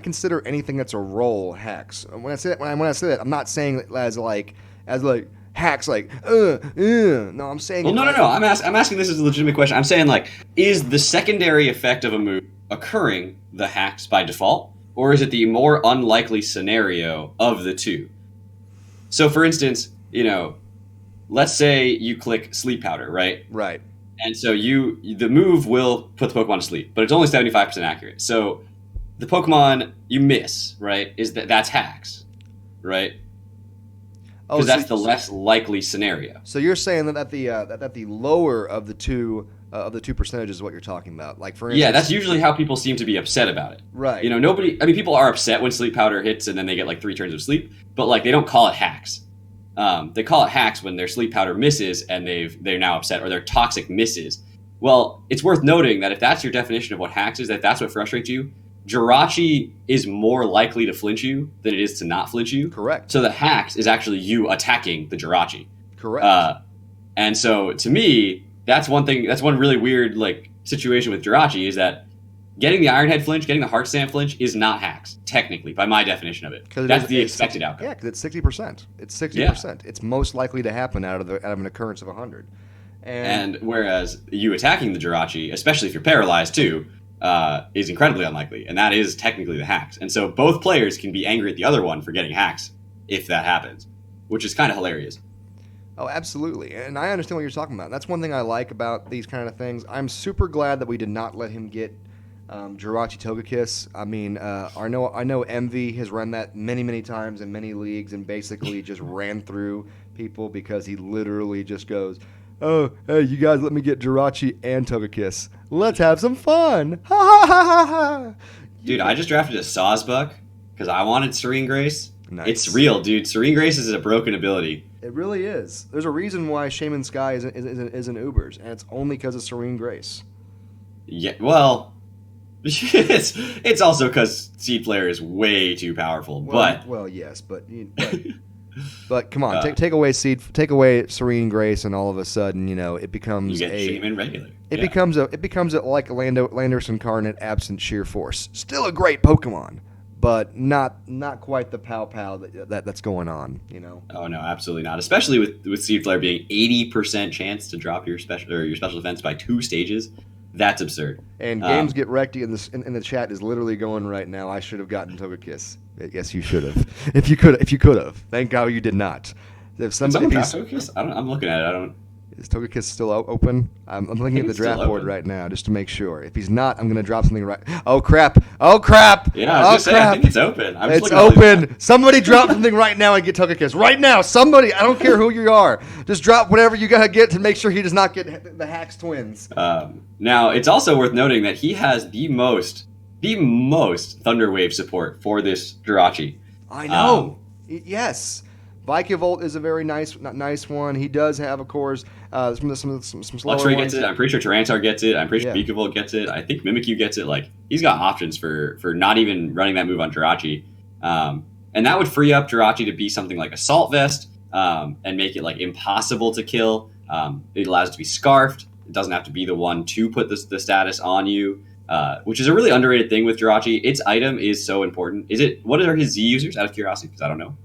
[SPEAKER 2] consider anything that's a roll hacks. When I say that, I'm not saying it as hacks no, I'm saying.
[SPEAKER 1] Well, no. I'm asking this as a legitimate question. I'm saying is the secondary effect of a move occurring the hacks by default, or is it the more unlikely scenario of the two? So, for instance, let's say you click Sleep Powder, right?
[SPEAKER 2] Right.
[SPEAKER 1] And so the move will put the Pokemon to sleep, but it's only 75% accurate. So the Pokemon you miss, right, that's hacks, right? Because that's the less likely scenario.
[SPEAKER 2] So you're saying that the lower of the two percentages is what you're talking about. Like for instance,
[SPEAKER 1] yeah, that's usually how people seem to be upset about it.
[SPEAKER 2] Right.
[SPEAKER 1] People are upset when Sleep Powder hits and then they get 3 turns of sleep, but they don't call it hacks. They call it hacks when their Sleep Powder misses and they're now upset, or their Toxic misses. Well, it's worth noting that if that's your definition of what hacks is, that's what frustrates you, Jirachi is more likely to flinch you than it is to not flinch you.
[SPEAKER 2] Correct.
[SPEAKER 1] So the hacks is actually you attacking the Jirachi.
[SPEAKER 2] Correct.
[SPEAKER 1] And so to me, that's one thing. That's one really weird situation with Jirachi is that getting the Iron Head flinch, getting the Heart Stamp flinch is not hacks, technically, by my definition of it. That's the expected outcome.
[SPEAKER 2] Yeah, because it's 60%. It's 60%. Yeah. It's most likely to happen out of an occurrence of 100.
[SPEAKER 1] And whereas you attacking the Jirachi, especially if you're paralyzed too, is incredibly unlikely, and that is technically the hacks. And so both players can be angry at the other one for getting hacks if that happens, which is kind of hilarious.
[SPEAKER 2] Oh, absolutely. And I understand what you're talking about. That's one thing I like about these kind of things. I'm super glad that we did not let him get Jirachi Togekiss. I mean, I know Envy has run that many, many times in many leagues and basically just ran through people because he literally just goes, oh, hey, you guys let me get Jirachi and Togekiss. Let's have some fun. Ha ha ha ha ha.
[SPEAKER 1] Dude, I just drafted a Sawsbuck because I wanted Serene Grace.
[SPEAKER 2] Nice.
[SPEAKER 1] It's real, dude. Serene Grace is a broken ability.
[SPEAKER 2] It really is. There's a reason why Shaman Sky isn't Ubers, and it's only because of Serene Grace.
[SPEAKER 1] Yeah, well, it's also because Seed Player is way too powerful.
[SPEAKER 2] Well, yes, but but come on, take away Serene Grace, and all of a sudden, it becomes
[SPEAKER 1] you get Shaman regular.
[SPEAKER 2] It becomes a like Landorus Incarnate absent Sheer Force. Still a great Pokemon, but not quite the pow that's going on.
[SPEAKER 1] Oh no, absolutely not. Especially with Seed Flare being 80% chance to drop your special defense by 2 stages. That's absurd.
[SPEAKER 2] And Games Get Wrecked in the chat is literally going right now. I should have gotten Togekiss. Yes, you should have. If you could have. Thank God you did not. If somebody
[SPEAKER 1] Togekiss? I'm looking at it.
[SPEAKER 2] Is Togekiss still open? I'm looking at the draft board right now just to make sure. If he's not, I'm going to drop something right. Oh crap!
[SPEAKER 1] Yeah, I was I think it's open.
[SPEAKER 2] It's open. Somebody drop something right now and get Togekiss. Right now, somebody. I don't care who you are. Just drop whatever you got to get to make sure he does not get the Hacks twins.
[SPEAKER 1] Now, it's also worth noting that he has the most Thunder Wave support for this Jirachi.
[SPEAKER 2] I know. Yes. Vikavolt is a very nice one. He does have, of course, some slower
[SPEAKER 1] Luxray
[SPEAKER 2] ones.
[SPEAKER 1] gets it. I'm pretty sure Tyranitar gets it. I'm pretty sure
[SPEAKER 2] Yeah.
[SPEAKER 1] Vikavolt gets it. I think Mimikyu gets it. Like, he's got options for not even running that move on Jirachi. And that would free up Jirachi to be something like Assault Vest, and make it like impossible to kill. It allows it to be Scarfed. It doesn't have to be the one to put the status on you, which is a really underrated thing with Jirachi. Its item is so important. What are his Z users, out of curiosity? Because I don't know.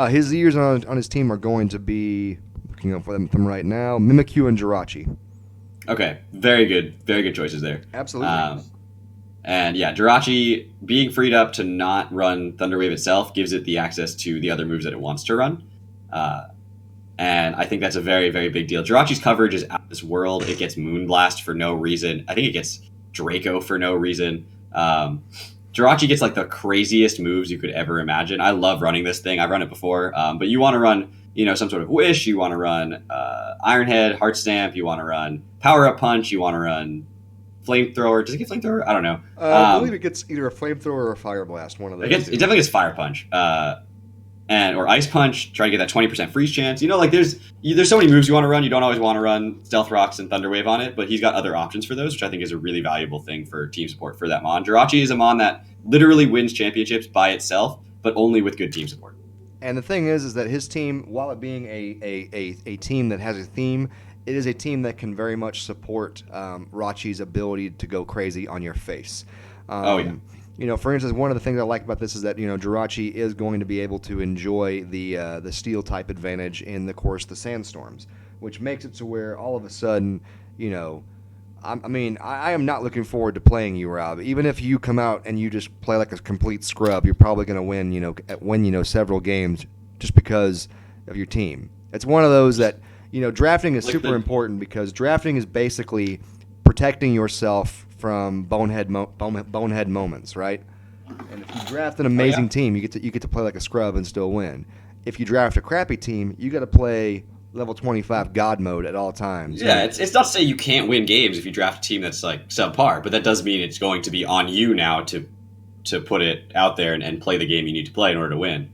[SPEAKER 2] His Z users on his team are going to be, looking up for them right now, Mimikyu and Jirachi.
[SPEAKER 1] Okay, very good choices there.
[SPEAKER 2] Absolutely.
[SPEAKER 1] And yeah, Jirachi being freed up to not run Thunder Wave itself gives it the access to the other moves that it wants to run. And I think that's a very, very big deal. Jirachi's coverage is out of this world. It gets Moonblast for no reason. I think it gets Draco for no reason. Jirachi gets like the craziest moves you could ever imagine. I love running this thing. I've run it before. But you want to run, some sort of Wish. You want to run Iron Head, Heart Stamp. You want to run Power Up Punch. You want to run Flamethrower. Does it get Flamethrower? I don't know.
[SPEAKER 2] I believe it gets either a Flamethrower or a Fire Blast. One of those.
[SPEAKER 1] It definitely gets Fire Punch. Or Ice Punch. Try to get that 20% freeze chance. There's so many moves you want to run. You don't always want to run Stealth Rocks and Thunder Wave on it, but he's got other options for those, which I think is a really valuable thing for team support for that Mon. Jirachi is a Mon that literally wins championships by itself, but only with good team support.
[SPEAKER 2] And the thing is that his team, while it being a team that has a theme, it is a team that can very much support Rachi's ability to go crazy on your face. For instance, one of the things I like about this is that Jirachi is going to be able to enjoy the steel type advantage in the sandstorms, which makes it to where all of a sudden, I am not looking forward to playing you, Rob. Even if you come out and you just play like a complete scrub, you're probably going to win several games just because of your team. It's one of those that drafting is super important because drafting is basically protecting yourself from bonehead moments, right? And if you draft an amazing team, you get to play like a scrub and still win. If you draft a crappy team, you got to play level 25 God mode at all times.
[SPEAKER 1] Yeah, it's not to say you can't win games if you draft a team that's like subpar, but that does mean it's going to be on you now to put it out there and play the game you need to play in order to win.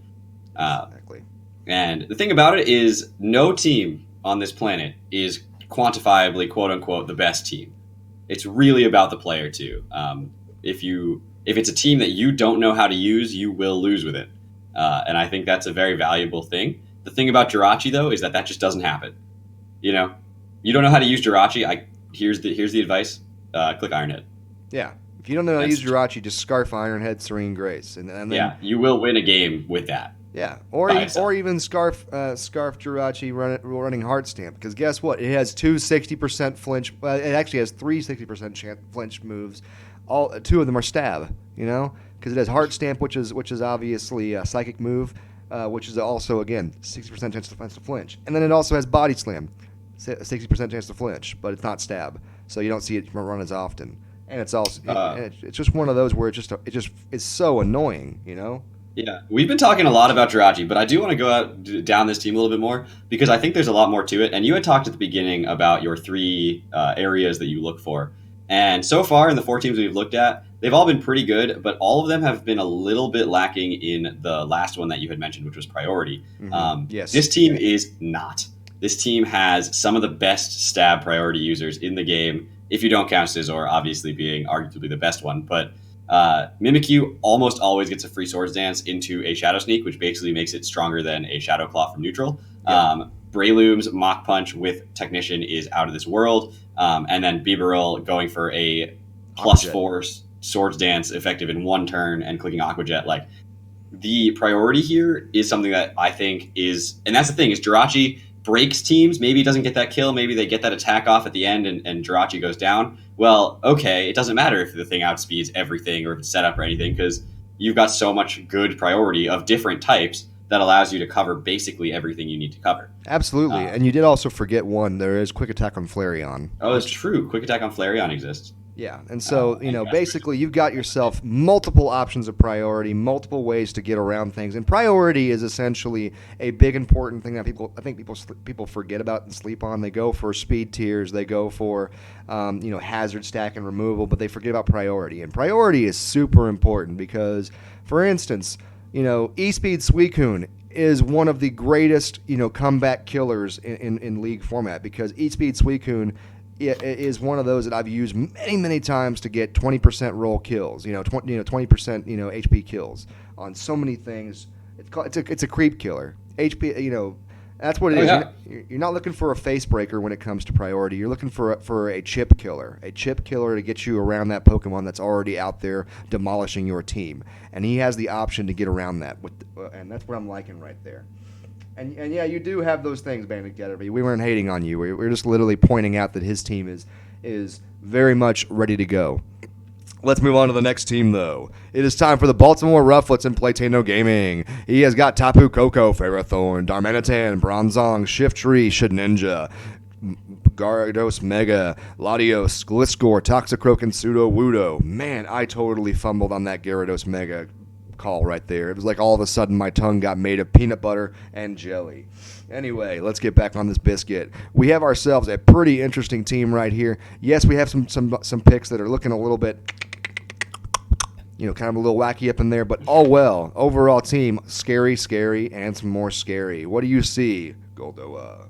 [SPEAKER 2] Exactly.
[SPEAKER 1] And the thing about it is no team on this planet is quantifiably, quote unquote, the best team. It's really about the player too. If it's a team that you don't know how to use, you will lose with it. And I think that's a very valuable thing. The thing about Jirachi though is that just doesn't happen. You don't know how to use Jirachi. Here's the advice. Click Iron Head.
[SPEAKER 2] Yeah. If you don't know how to use Jirachi, just Scarf Iron Head, Serene Grace, and then
[SPEAKER 1] you will win a game with that.
[SPEAKER 2] Yeah, or even Scarf Jirachi running Heart Stamp, because guess what? It has 60% flinch. Well, it actually has 60% flinch moves. Two of them are stab. Because it has Heart Stamp, which is obviously a psychic move, which is also again 60% chance to flinch, and then it also has Body Slam, 60% chance to flinch, but it's not stab, so you don't see it run as often. And it's also it's just one of those where it's so annoying,
[SPEAKER 1] Yeah, we've been talking a lot about Jirachi, but I do want to go down this team a little bit more because I think there's a lot more to it. And you had talked at the beginning about your three areas that you look for. And so far in the 4 teams we've looked at, they've all been pretty good, but all of them have been a little bit lacking in the last one that you had mentioned, which was priority.
[SPEAKER 2] Mm-hmm. Yes.
[SPEAKER 1] This team is not. This team has some of the best stab priority users in the game, if you don't count Scizor, obviously being arguably the best one, but Mimikyu almost always gets a free Swords Dance into a Shadow Sneak, which basically makes it stronger than a Shadow Claw from neutral. Yeah. Breloom's Mach Punch with Technician is out of this world. And then Bibarel going for a +4 Swords Dance effective in 1 turn and clicking Aqua Jet. Like, the priority here is something that I think is, and that's the thing, is Jirachi breaks teams. Maybe he doesn't get that kill. Maybe they get that attack off at the end and Jirachi goes down. Well, okay, it doesn't matter if the thing outspeeds everything or if it's set up or anything, because you've got so much good priority of different types that allows you to cover basically everything you need to cover.
[SPEAKER 2] Absolutely. And you did also forget one. There is Quick Attack on Flareon.
[SPEAKER 1] Oh, that's true. Quick Attack on Flareon exists.
[SPEAKER 2] Yeah, and so, basically you've got yourself multiple options of priority, multiple ways to get around things. And priority is essentially a big important thing that people forget about and sleep on. They go for speed tiers, they go for hazard stack and removal, but they forget about priority. And priority is super important because, for instance, E-Speed Suicune, is one of the greatest, comeback killers in league format, because Eat Speed Suicune is one of those that I've used many, many times to get 20% roll kills, 20%, HP kills on so many things. It's a creep killer. HP, that's what it is.
[SPEAKER 1] Yeah.
[SPEAKER 2] You're not looking for a face breaker when it comes to priority. You're looking for a chip killer to get you around that Pokemon that's already out there demolishing your team. And he has the option to get around that, and that's what I'm liking right there. And yeah, you do have those things, Bandit Getterby. We weren't hating on you. We're just literally pointing out that his team is very much ready to go. Let's move on to the next team, though. It is time for the Baltimore Rufflets in Playtano Gaming. He has got Tapu Koko, Ferrothorn, Darmanitan, Bronzong, Shiftry, Shedinja, Gyarados Mega, Latios, Gliscor, Toxicroak, and Sudowoodo. Man, I totally fumbled on that Gyarados Mega call right there. It was like all of a sudden my tongue got made of peanut butter and jelly. Anyway, let's get back on this biscuit. We have ourselves a pretty interesting team right here. Yes, we have some picks that are looking a little bit, kind of a little wacky up in there, but all well. Overall team, scary, and some more scary. What do you see, Goldoa?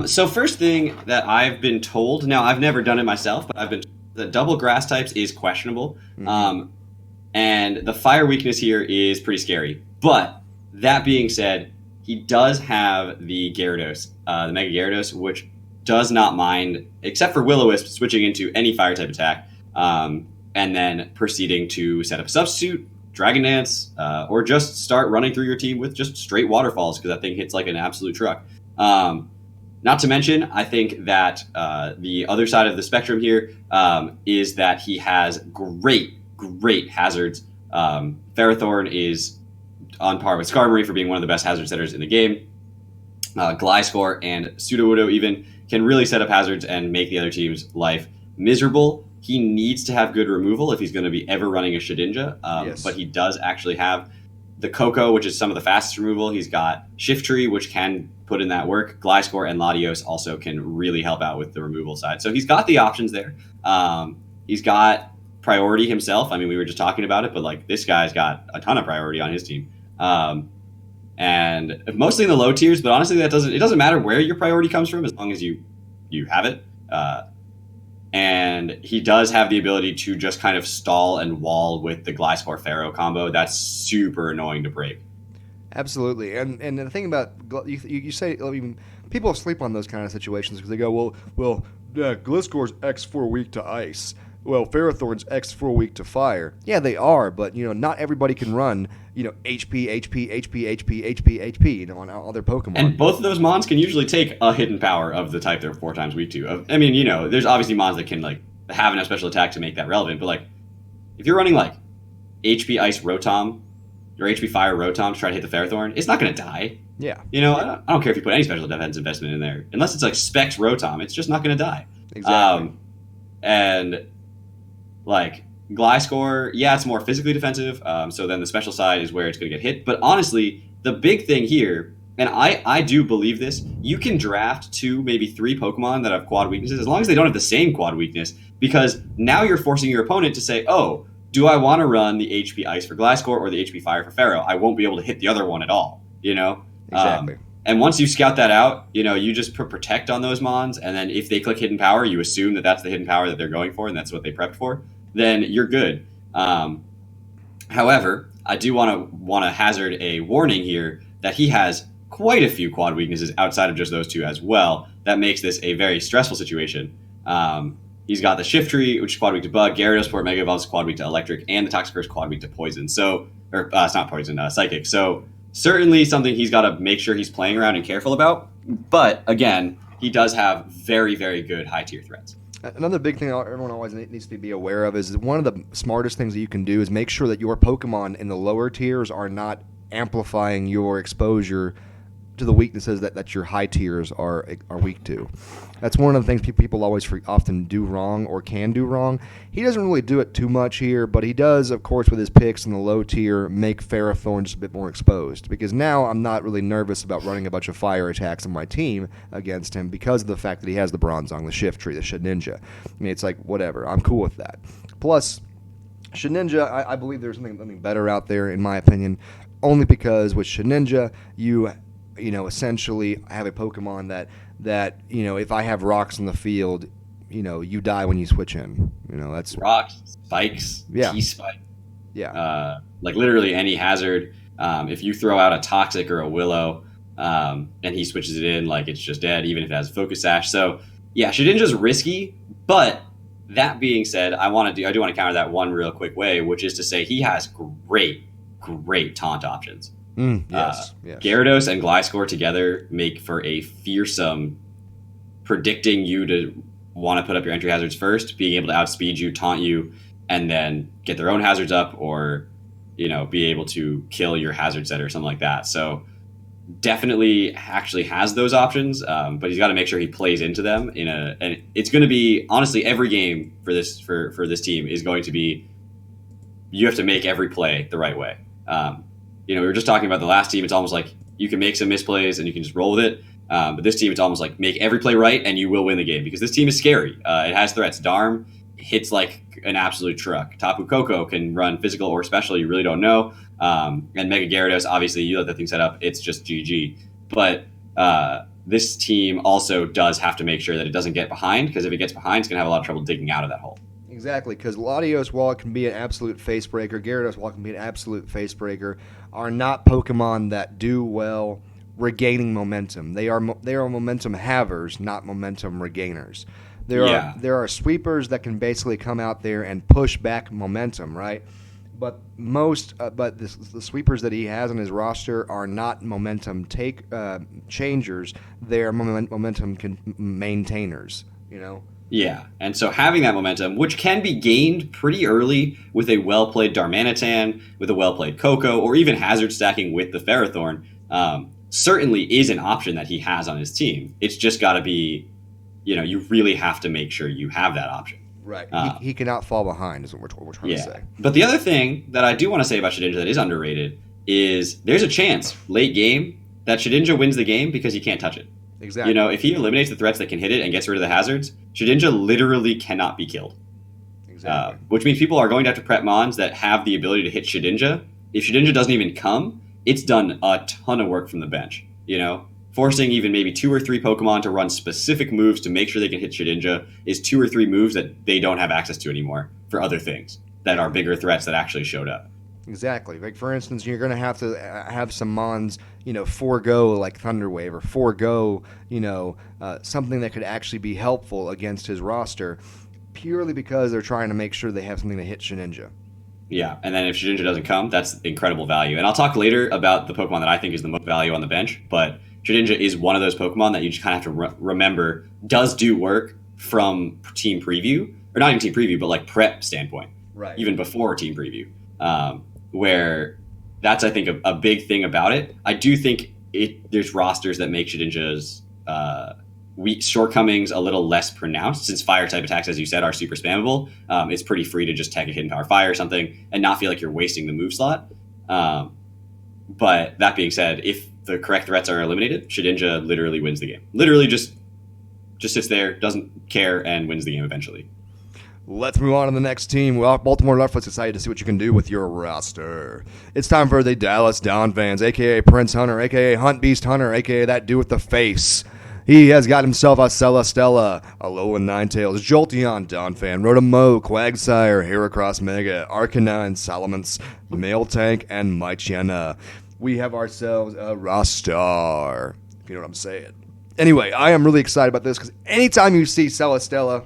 [SPEAKER 1] So first thing that I've been told, now I've never done it myself, but I've been told that double grass types is questionable. Mm-hmm. And the fire weakness here is pretty scary. But that being said, he does have the Gyarados, the Mega Gyarados, which does not mind, except for Will-O-Wisp, switching into any fire type attack, and then proceeding to set up a substitute, Dragon Dance, or just start running through your team with just straight waterfalls, because that thing hits like an absolute truck. Not to mention, I think that the other side of the spectrum here is that he has great hazards. Ferrothorn is on par with Skarmory for being one of the best hazard setters in the game. Gliscor and Sudowoodo even can really set up hazards and make the other team's life miserable. He needs to have good removal if he's going to be ever running a Shedinja,
[SPEAKER 2] yes.
[SPEAKER 1] But he does actually have the Koko, which is some of the fastest removal. He's got Shiftry, which can put in that work. Gliscor and Latios also can really help out with the removal side. So he's got the options there. He's got priority himself. I mean, we were just talking about it, but like this guy's got a ton of priority on his team. And mostly in the low tiers, but honestly, it doesn't matter where your priority comes from as long as you have it. And he does have the ability to just kind of stall and wall with the Gliscor Pharaoh combo. That's super annoying to break.
[SPEAKER 2] Absolutely. And the thing about, you say, I mean, people sleep on those kind of situations because they go, well, Gliscor's X4 weak to ice. Well, Ferrothorn's X4 weak to fire. Yeah, they are, but not everybody can run HP on all their Pokemon.
[SPEAKER 1] And both of those Mons can usually take a hidden power of the type they're 4 times weak to. I mean, there's obviously Mons that can like have enough special attack to make that relevant, but like if you're running like HP Ice Rotom or HP Fire Rotom to try to hit the Ferrothorn, it's not going to die.
[SPEAKER 2] Yeah.
[SPEAKER 1] I don't care if you put any special defense investment in there. Unless it's like Specs Rotom, it's just not going to die.
[SPEAKER 2] Exactly.
[SPEAKER 1] And like Gliscor, yeah, it's more physically defensive. So then the special side is where it's going to get hit. But honestly, the big thing here, and I do believe this, you can draft 2, maybe 3 Pokemon that have quad weaknesses as long as they don't have the same quad weakness, because now you're forcing your opponent to say, oh, do I want to run the HP Ice for Gliscor or the HP Fire for Pharaoh? I won't be able to hit the other one at all,
[SPEAKER 2] Exactly.
[SPEAKER 1] And once you scout that out, you just put Protect on those Mons, and then if they click Hidden Power, you assume that that's the hidden power that they're going for, and that's what they prepped for. Then you're good. However, I do want to hazard a warning here that he has quite a few quad weaknesses outside of just those 2 as well. That makes this a very stressful situation. He's got the Shiftry, which is quad weak to Bug, Gyarados Port Mega Evolves quad weak to Electric, and the Toxicroak quad weak to Poison. So, it's not Poison, Psychic. So certainly something he's got to make sure he's playing around and careful about. But again, he does have very, very good high tier threats.
[SPEAKER 2] Another big thing everyone always needs to be aware of is one of the smartest things that you can do is make sure that your Pokemon in the lower tiers are not amplifying your exposure to the weaknesses that your high tiers are weak to. That's one of the things people always often do wrong or can do wrong. He doesn't really do it too much here, but he does, of course, with his picks in the low tier, make Ferrothorn just a bit more exposed. Because now I'm not really nervous about running a bunch of fire attacks on my team against him because of the fact that he has the Bronzong, the Shiftry, the Shedinja. I mean, it's like, whatever. I'm cool with that. Plus, Shedinja, I believe there's something better out there, in my opinion. only because with Shedinja, you essentially have a Pokemon that if I have rocks in the field, you die when you switch in. That's
[SPEAKER 1] Rocks, spikes,
[SPEAKER 2] Yeah.
[SPEAKER 1] T-spike,
[SPEAKER 2] yeah.
[SPEAKER 1] literally any hazard. If you throw out a Toxic or a Willow, and he switches it in, it's just dead, even if it has Focus Sash. So yeah, Shedinja's risky, but that being said, I do want to counter that one real quick way, which is to say he has great taunt options.
[SPEAKER 2] Yes.
[SPEAKER 1] Gyarados and Gliscor together make for a fearsome predicting you to want to put up your entry hazards first, being able to outspeed you, taunt you, and then get their own hazards up, or be able to kill your hazard setter or something like that. So definitely actually has those options, but he's got to make sure he plays into them and it's going to be, honestly, every game for this team is going to be, you have to make every play the right way. We were just talking about the last team. It's almost like you can make some misplays and you can just roll with it. But this team, it's almost like make every play right and you will win the game, because this team is scary. It has threats. Darm hits like an absolute truck. Tapu Koko can run physical or special. You really don't know. And Mega Gyarados, obviously, you let that thing set up. It's just GG. But this team also does have to make sure that it doesn't get behind, because if it gets behind, it's going to have a lot of trouble digging out of that hole.
[SPEAKER 2] Exactly, because Latios, while it can be an absolute face breaker, Gyarados, while it can be an absolute face breaker, are not Pokemon that do well regaining momentum. They are momentum havers, not momentum regainers. There are sweepers that can basically come out there and push back momentum, right? But the sweepers that he has on his roster are not momentum changers. They're momentum maintainers.
[SPEAKER 1] Yeah, and so having that momentum, which can be gained pretty early with a well-played Darmanitan, with a well-played Koko, or even hazard stacking with the Ferrothorn, certainly is an option that he has on his team. It's just got to be, you really have to make sure you have that option.
[SPEAKER 2] Right. He cannot fall behind, is what we're trying to say.
[SPEAKER 1] But the other thing that I do want to say about Shedinja that is underrated is there's a chance late game that Shedinja wins the game because you can't touch it.
[SPEAKER 2] Exactly.
[SPEAKER 1] If he eliminates the threats that can hit it and gets rid of the hazards, Shedinja literally cannot be killed.
[SPEAKER 2] Exactly.
[SPEAKER 1] Which means people are going to have to prep mons that have the ability to hit Shedinja. If Shedinja doesn't even come, it's done a ton of work from the bench. Forcing even maybe 2 or 3 Pokemon to run specific moves to make sure they can hit Shedinja is 2 or 3 moves that they don't have access to anymore for other things that are bigger threats that actually showed up.
[SPEAKER 2] Exactly. Like, for instance, you're going to have some mons, forego like Thunder Wave, or forego, something that could actually be helpful against his roster, purely because they're trying to make sure they have something to hit Shedinja.
[SPEAKER 1] Yeah, and then if Shedinja doesn't come, that's incredible value. And I'll talk later about the Pokemon that I think is the most value on the bench, but Shedinja is one of those Pokemon that you just kind of have to remember does do work from team preview, or not even team preview, but like prep standpoint,
[SPEAKER 2] right? Even
[SPEAKER 1] before team preview, where that's, I think, a big thing about it. I do think there's rosters that make Shedinja's shortcomings a little less pronounced, since fire type attacks, as you said, are super spammable. It's pretty free to just tech a hidden power fire or something and not feel like you're wasting the move slot. But that being said, if the correct threats are eliminated, Shedinja literally wins the game. Literally just sits there, doesn't care, and wins the game eventually.
[SPEAKER 2] Let's move on to the next team. Well, Baltimore Leftfoot's excited to see what you can do with your roster. It's time for the Dallas Down fans, a.k.a. Prince Hunter, a.k.a. Hunt Beast Hunter, a.k.a. that dude with the face. He has got himself a Celesteela, Alolan Ninetales, Jolteon, Donphan, Rotomo, Quagsire, Heracross Mega, Arcanine, Salamence, Mailtank, and Mychiana. We have ourselves a roster, if you know what I'm saying. Anyway, I am really excited about this because anytime you see Celesteela,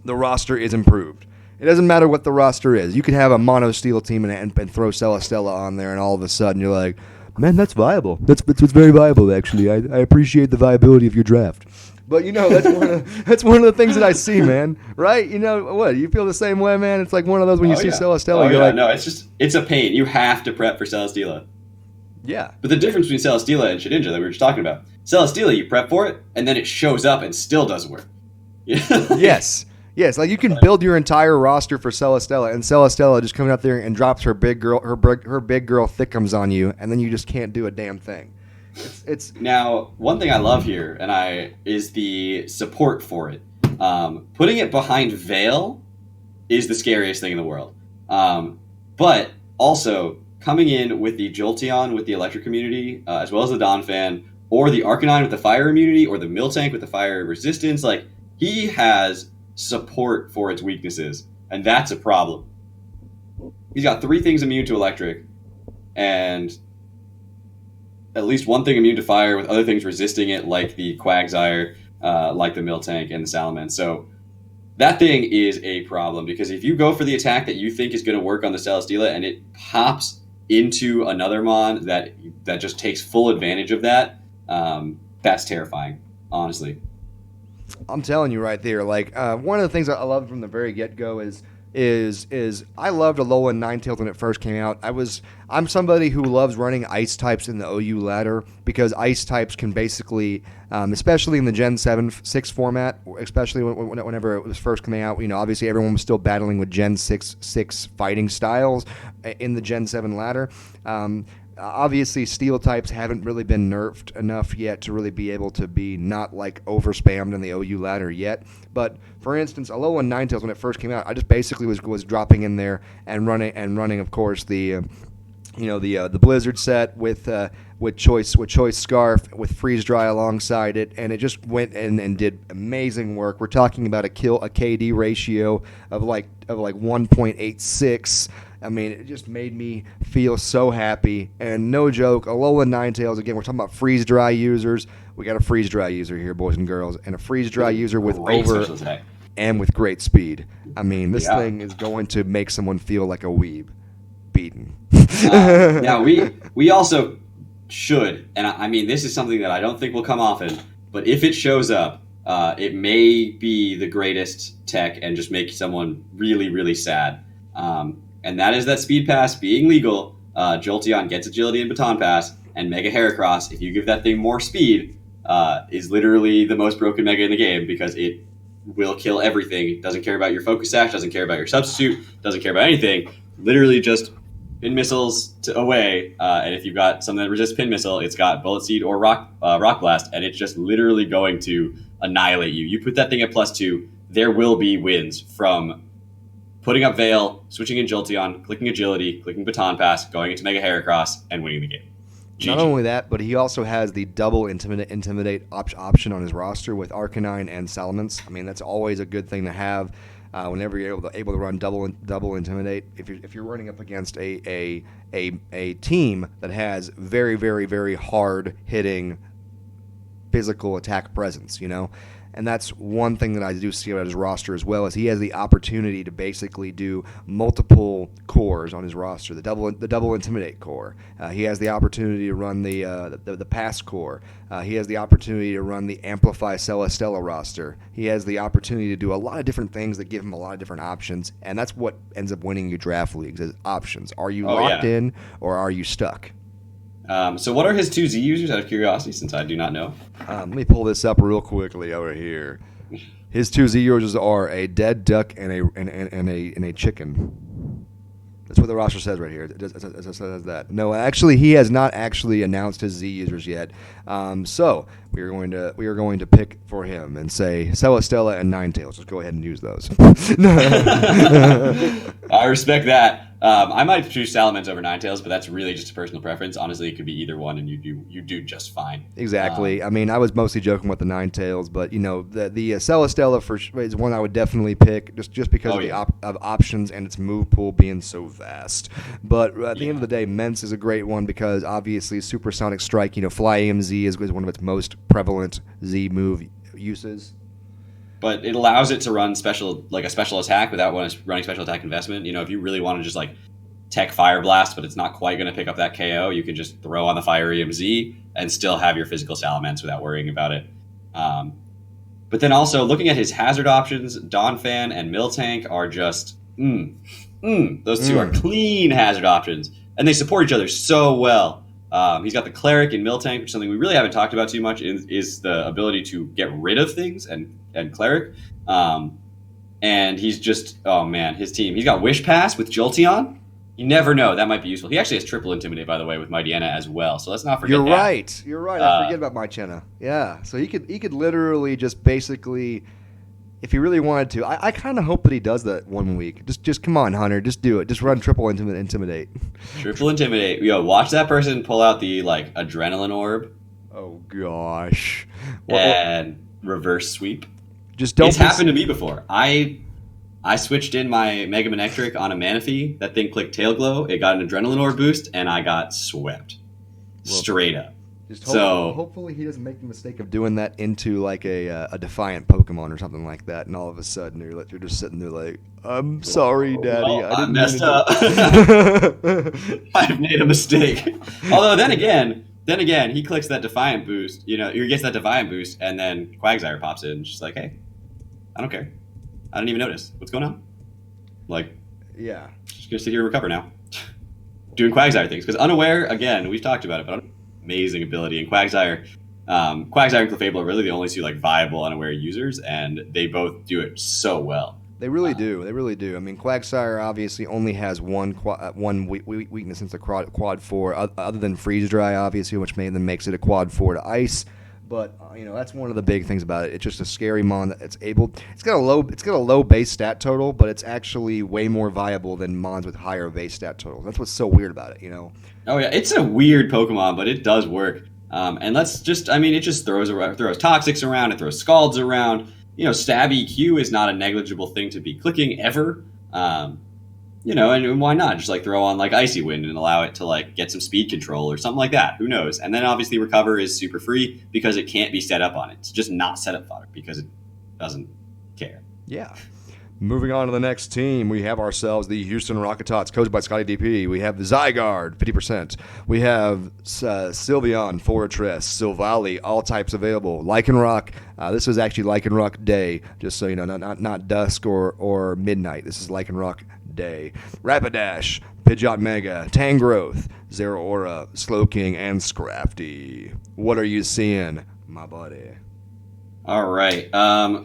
[SPEAKER 2] the roster is improved. It doesn't matter what the roster is. You could have a mono steel team and throw Celesteela on there, and all of a sudden you're like, man, that's viable. That's very viable, actually. I appreciate the viability of your draft. But, that's one of the things that I see, man. Right? What? You feel the same way, man? It's like one of those when you see Celesteela.
[SPEAKER 1] You're like, no, it's a pain. You have to prep for Celesteela.
[SPEAKER 2] Yeah.
[SPEAKER 1] But the difference between Celesteela and Shedinja that we were just talking about, Celesteela, you prep for it, and then it shows up and still does work.
[SPEAKER 2] Yes. Yes, like you can build your entire roster for Celesteela, and Celesteela just comes out there and drops her big girl thickums on you, and then you just can't do a damn thing. It's
[SPEAKER 1] Now, one thing I love here, is the support for it. Putting it behind Veil is the scariest thing in the world. But also, coming in with the Jolteon with the electric immunity, as well as the Donphan, or the Arcanine with the fire immunity, or the Miltank with the fire resistance, like, he has support for its weaknesses, and that's a problem. He's got 3 things immune to electric, and at least 1 thing immune to fire, with other things resisting it, like the Quagsire, like the Miltank, and the Salamence. So that thing is a problem, because if you go for the attack that you think is going to work on the Celesteela and it pops into another Mon that just takes full advantage of that, that's terrifying, honestly.
[SPEAKER 2] I'm telling you right there. Like one of the things I loved from the very get go is I loved Alolan Ninetales when it first came out. I'm somebody who loves running ice types in the OU ladder, because ice types can basically, especially in the Gen 6 format, especially whenever it was first coming out, obviously everyone was still battling with Gen 6 fighting styles in the Gen 7 ladder. Obviously, steel types haven't really been nerfed enough yet to really be able to be not like overspammed in the OU ladder yet. But for instance, Alolan Ninetales when it first came out, I just basically was dropping in there and running, of course, the Blizzard set with choice Scarf with Freeze Dry alongside it, and it just went in and did amazing work. We're talking about a KD ratio of like 1.86. I mean, it just made me feel so happy. And no joke, Alolan Ninetales, again, we're talking about freeze dry users. We got a freeze dry user here, boys and girls, and a freeze dry user with and with great speed. I mean, this thing is going to make someone feel like a weeb beaten.
[SPEAKER 1] We also should, and I mean, this is something that I don't think will come often, but if it shows up, it may be the greatest tech and just make someone really, really sad. And that is that Speed Pass being legal. Jolteon gets Agility and Baton Pass, and Mega Heracross, if you give that thing more speed, is literally the most broken Mega in the game, because it will kill everything. It doesn't care about your Focus Sash, doesn't care about your Substitute, doesn't care about anything. Literally just Pin Missiles away, and if you've got something that resists Pin Missile, it's got Bullet Seed or Rock Blast, and it's just literally going to annihilate you. You put that thing at +2, there will be wins from putting up Veil, switching in Jolteon, clicking Agility, clicking Baton Pass, going into Mega Heracross, and winning the game. GG.
[SPEAKER 2] Not only that, but he also has the double Intimidate option on his roster with Arcanine and Salamence. I mean, that's always a good thing to have whenever you're able to run double Intimidate. If you're running up against a team that has very, very, very hard hitting physical attack presence, And that's one thing that I do see about his roster as well, is he has the opportunity to basically do multiple cores on his roster. The double Intimidate core. He has the opportunity to run the Pass core. He has the opportunity to run the Amplify Celesteela roster. He has the opportunity to do a lot of different things that give him a lot of different options, and that's what ends up winning you draft leagues, is options. Are you locked in, or are you stuck?
[SPEAKER 1] So what are his 2 Z users, out of curiosity, since I do not know?
[SPEAKER 2] Let me pull this up real quickly over here. His 2 Z users are a dead duck and a chicken. That's what the roster says right here. It says that. No, actually, he has not actually announced his Z users yet. So we are going to pick for him and say Celesteela and Ninetales. Just go ahead and use those.
[SPEAKER 1] I respect that. I might choose Salamence over Ninetales, but that's really just a personal preference. Honestly, it could be either one, and you do just fine.
[SPEAKER 2] Exactly. I mean, I was mostly joking with the Ninetales, but the Celesteela is one I would definitely pick just because of options and its move pool being so vast. But at the end of the day, Mence is a great one because obviously Supersonic Strike, Fly EMZ is one of its most prevalent Z move uses.
[SPEAKER 1] But it allows it to run a special attack without running special attack investment. If you really want to just tech Fire Blast, but it's not quite going to pick up that KO, you can just throw on the Fire EMZ and still have your physical Salamence without worrying about it. But then also looking at his hazard options, Donphan and Miltank are just those two are clean hazard options, and they support each other so well. He's got the Cleric in Miltank, which is something we really haven't talked about too much, is the ability to get rid of things and Cleric. And he's just, his team. He's got Wish Pass with Jolteon. You never know. That might be useful. He actually has triple Intimidate, by the way, with Mightyena as well. So let's not forget that.
[SPEAKER 2] You're right. I forget about Mightyena. Yeah. So he could literally just basically if he really wanted to, I kind of hope that he does that one week. Just come on, Hunter, just do it. Just run triple intimidate.
[SPEAKER 1] Triple intimidate. Yo, watch that person pull out the like adrenaline orb.
[SPEAKER 2] Oh gosh.
[SPEAKER 1] And reverse sweep.
[SPEAKER 2] Just don't.
[SPEAKER 1] It's happened to me before. I switched in my Mega Manectric on a Manaphy. That thing clicked Tail Glow. It got an adrenaline orb boost, and I got swept. Straight up.
[SPEAKER 2] Hopefully he doesn't make the mistake of doing that into like a defiant Pokemon or something like that, and all of a sudden you're just sitting there like, I'm sorry, Daddy.
[SPEAKER 1] Well,
[SPEAKER 2] I didn't
[SPEAKER 1] messed up. I've made a mistake. Although then again, he clicks that defiant boost. You know, he gets that defiant boost, and then Quagsire pops in, just like, hey, I don't care. I didn't even notice. What's going on? Like,
[SPEAKER 2] yeah,
[SPEAKER 1] just gonna sit here and recover now. Doing Quagsire things. Because Unaware, again, we've talked about it, but amazing ability. And Quagsire and Clefable are really the only two like viable Unaware users, and they both do it so well.
[SPEAKER 2] They really do. They really do. I mean, Quagsire obviously only has one weakness since the quad 4, other than Freeze Dry, obviously, which makes it a quad 4 to Ice. But that's one of the big things about it. It's just a scary mon that it's got a low base stat total, but it's actually way more viable than mons with higher base stat totals. That's what's so weird about it,
[SPEAKER 1] Oh yeah, it's a weird Pokemon, but it does work. And it just throws Toxics around, it throws Scalds around. Stab EQ is not a negligible thing to be clicking ever. And why not just like throw on like Icy Wind and allow it to like get some speed control or something like that? Who knows? And then obviously Recover is super free because it can't be set up on it. It's just not set up fodder because it doesn't care.
[SPEAKER 2] Yeah. Moving on to the next team, we have ourselves the Houston Rocket Tots, coached by Scotty DP. We have the Zygarde, 50%. We have Sylveon, Fortress, Silvally, all types available. Lycanroc, this is actually Lycanroc Day, just so you know, not dusk or midnight. This is Lycanroc Day. Rapidash, Pidgeot Mega, Tangrowth, Zeraora, Slowking, and Scrafty. What are you seeing, my buddy?
[SPEAKER 1] All right.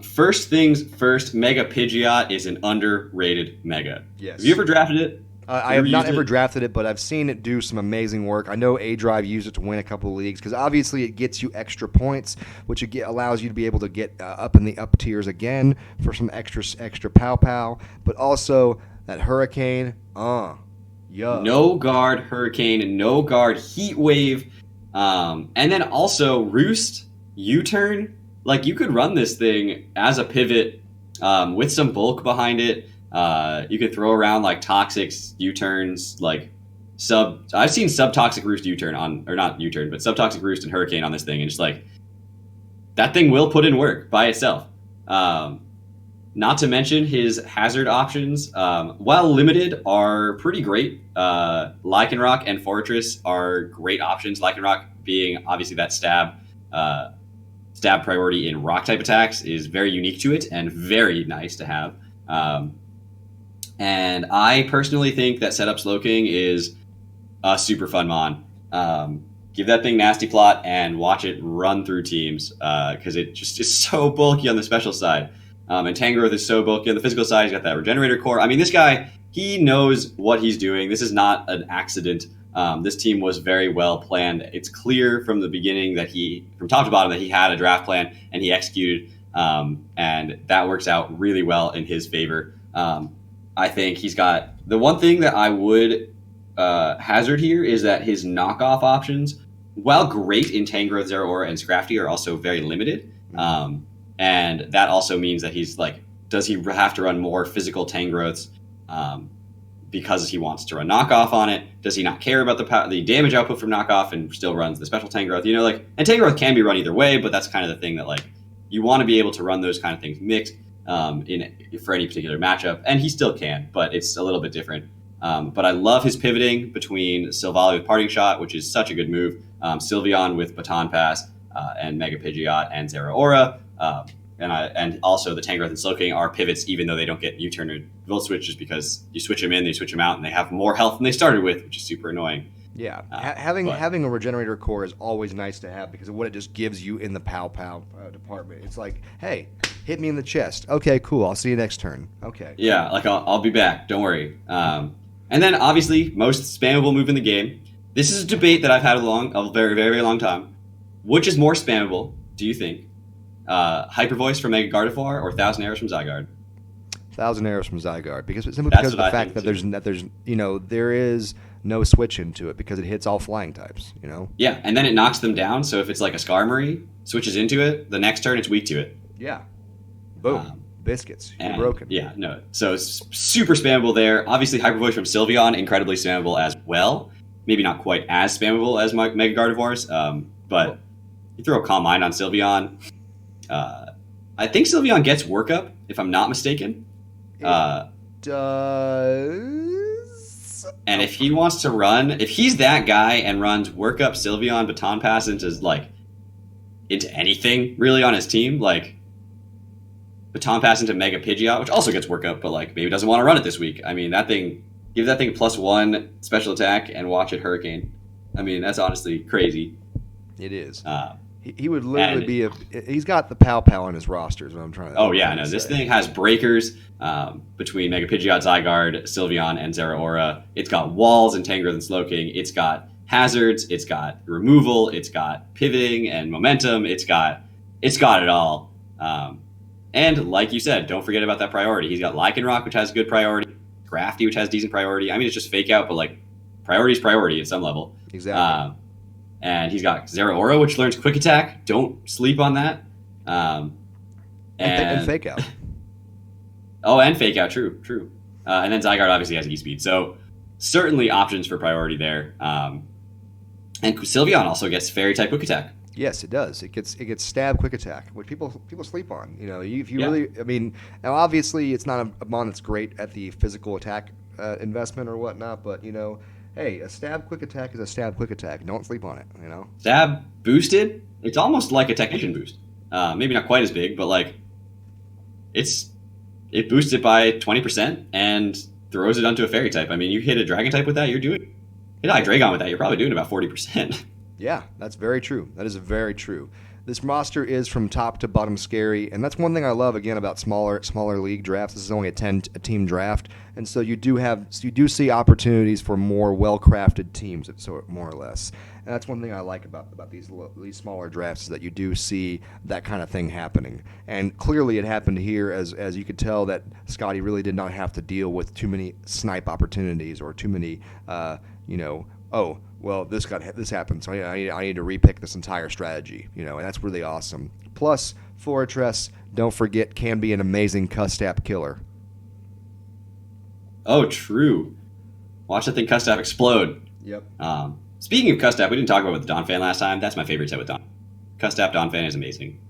[SPEAKER 1] First things first, Mega Pidgeot is an underrated Mega.
[SPEAKER 2] Yes.
[SPEAKER 1] Have you ever drafted it?
[SPEAKER 2] I have not ever drafted it, but I've seen it do some amazing work. I know A-Drive used it to win a couple of leagues because obviously it gets you extra points, which allows you to be able to get up in the up tiers again for some extra pow-pow. But also that Hurricane, yeah.
[SPEAKER 1] No guard Hurricane, no guard Heat Wave, and then also Roost, U-Turn. Like, you could run this thing as a pivot with some bulk behind it. You could throw around, like, Toxics, U-Turns, like, I've seen Sub-Toxic Roost U-Turn but Sub-Toxic Roost and Hurricane on this thing, and just, like, that thing will put in work by itself. Not to mention his hazard options, while limited, are pretty great. Lycanroc and Fortress are great options. Lycanroc being, obviously, that stab priority in rock-type attacks is very unique to it and very nice to have. And I personally think that Setup Slowking is a super fun mon. Give that thing Nasty Plot and watch it run through teams because it just is so bulky on the special side. And Tangrowth is so bulky on the physical side. He's got that Regenerator Core. I mean, this guy, he knows what he's doing. This is not an accident. This team was very well planned. It's clear from the beginning that from top to bottom, that he had a draft plan and he executed, and that works out really well in his favor. I think he's got the one thing that I would hazard here is that his knockoff options, while great in Tangrowth, Zeraora, and Scrafty, are also very limited. And that also means that he's like, does he have to run more physical Tangrowths? Because he wants to run knockoff on it? Does he not care about the damage output from knockoff and still runs the special Tangrowth? And Tangrowth can be run either way, but that's kind of the thing that like you want to be able to run those kind of things mixed for any particular matchup, and he still can, but it's a little bit different. But I love his pivoting between Silvally with Parting Shot, which is such a good move, Sylveon with Baton Pass, and Mega Pidgeot and Zeraora. And also the Tangrowth and Slowking are pivots, even though they don't get U-turn or Volt Switch, just because you switch them in, they switch them out, and they have more health than they started with, which is super annoying.
[SPEAKER 2] Yeah, having a Regenerator Core is always nice to have because of what it just gives you in the pow-pow department. It's like, hey, hit me in the chest. Okay, cool. I'll see you next turn. Okay.
[SPEAKER 1] Yeah, like I'll be back. Don't worry. And then obviously most spammable move in the game. This is a debate that I've had a very, very, very long time. Which is more spammable, do you think? Hyper Voice from Mega Gardevoir or 1,000 Arrows from Zygarde?
[SPEAKER 2] 1,000 Arrows from Zygarde, simply
[SPEAKER 1] That's
[SPEAKER 2] because of
[SPEAKER 1] what
[SPEAKER 2] the
[SPEAKER 1] I
[SPEAKER 2] fact
[SPEAKER 1] think,
[SPEAKER 2] that there's there is no switch into it because it hits all flying types.
[SPEAKER 1] Yeah, and then it knocks them down. So if it's like a Skarmory switches into it, the next turn it's weak to it.
[SPEAKER 2] Yeah. Boom. Biscuits. You're broken.
[SPEAKER 1] Yeah, no. So it's super spammable there. Obviously, Hyper Voice from Sylveon, incredibly spammable as well. Maybe not quite as spammable as my Mega Gardevoirs, but you throw a Calm Mind on Sylveon. I think Sylveon gets Workup, if I'm not mistaken.
[SPEAKER 2] Does.
[SPEAKER 1] And if he wants to run, if he's that guy and runs Workup, Sylveon, Baton Pass into anything really on his team, like Baton Pass into Mega Pidgeot, which also gets Workup, but like maybe doesn't want to run it this week. I mean, give that thing +1 special attack and watch it Hurricane. I mean, that's honestly crazy.
[SPEAKER 2] It is. He would literally he's got the Pow Pow on his roster is what I'm trying to
[SPEAKER 1] Oh, yeah, no. This thing has breakers between Mega Pidgeot, Zygarde, Sylveon, and Zeraora. It's got walls and Tangrowth and Slowking. It's got hazards. It's got removal. It's got pivoting and momentum. It's got it all. And like you said, don't forget about that priority. He's got Lycanroc, which has good priority. Crafty, which has decent priority. I mean, it's just fake out, but like priority is priority at some level.
[SPEAKER 2] Exactly.
[SPEAKER 1] And he's got Zeraora, which learns Quick Attack. Don't sleep on that.
[SPEAKER 2] And Fake Out.
[SPEAKER 1] Oh, and Fake Out. True. And then Zygarde obviously has E-Speed. So certainly options for priority there. And Sylveon also gets Fairy-type Quick Attack.
[SPEAKER 2] Yes, it does. It gets Stab Quick Attack, which people sleep on. If you
[SPEAKER 1] Yeah.
[SPEAKER 2] really, I mean, now obviously it's not a mon that's great at the physical attack investment or whatnot, but hey, a Stab Quick Attack is a Stab Quick Attack. Don't sleep on it.
[SPEAKER 1] Stab boosted, it's almost like a Technician boost. Maybe not quite as big, but like it boosts it by 20% and throws it onto a Fairy type. I mean, you hit a Dragon type with that, hit a Hydreigon with that, you're probably doing about 40%.
[SPEAKER 2] Yeah, that's very true. That is very true. This roster is from top to bottom scary, and that's one thing I love again about smaller league drafts. This is only a team draft, and so you do see opportunities for more well-crafted teams, so more or less. And that's one thing I like about these smaller drafts is that you do see that kind of thing happening. And clearly it happened here, as you could tell that Scotty really did not have to deal with too many snipe opportunities or too many, oh, well, this happened, so I need to repick this entire strategy, and that's really awesome. Plus, Fortress, don't forget, can be an amazing Custap killer.
[SPEAKER 1] Oh, true. Watch that thing Custap explode.
[SPEAKER 2] Yep.
[SPEAKER 1] Speaking of Custap, we didn't talk about it with the Donphan last time. That's my favorite set with Don. Custap Donphan is amazing.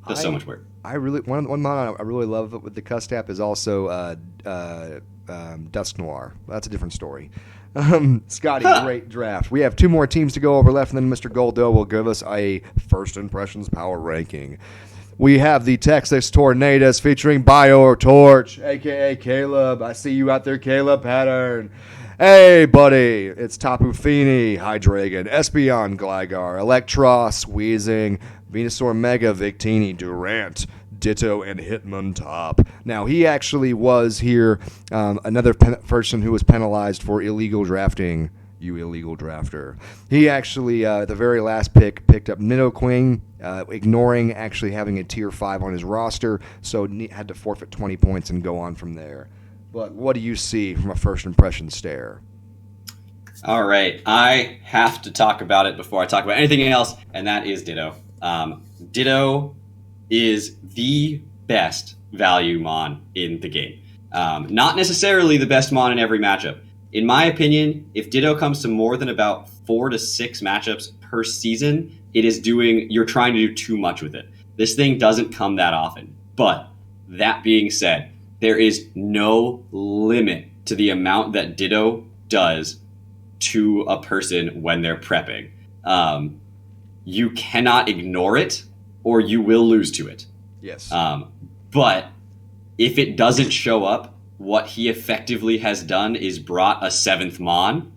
[SPEAKER 1] Does so much work.
[SPEAKER 2] One mod I really love with the Custap is also Dusk Noir. That's a different story. Scotty, great draft. We have 2 more teams to go over left, and then Mr. Goldoa will give us a first impressions power ranking. We have the Texas Tornadoes featuring BioTorch, a.k.a. Caleb. I see you out there, Caleb Pattern. Hey, buddy. It's Tapu Fini, Hydreigon, Espeon, Gligar, Electros, Weezing, Venusaur Mega, Victini, Durant, Ditto, and Hitmontop. Now, he actually was here, another person who was penalized for illegal drafting, you illegal drafter. He actually, at the very last pick, picked up Nidoqueen, ignoring actually having a tier 5 on his roster, so had to forfeit 20 points and go on from there. But what do you see from a first impression stare?
[SPEAKER 1] All right, I have to talk about it before I talk about anything else, and that is Ditto. Ditto is the best value mon in the game. Not necessarily the best mon in every matchup. In my opinion, if Ditto comes to more than about 4 to 6 matchups per season, you're trying to do too much with it. This thing doesn't come that often. But that being said, there is no limit to the amount that Ditto does to a person when they're prepping. You cannot ignore it, or you will lose to it.
[SPEAKER 2] Yes.
[SPEAKER 1] But if it doesn't show up, what he effectively has done is brought a 7th Mon,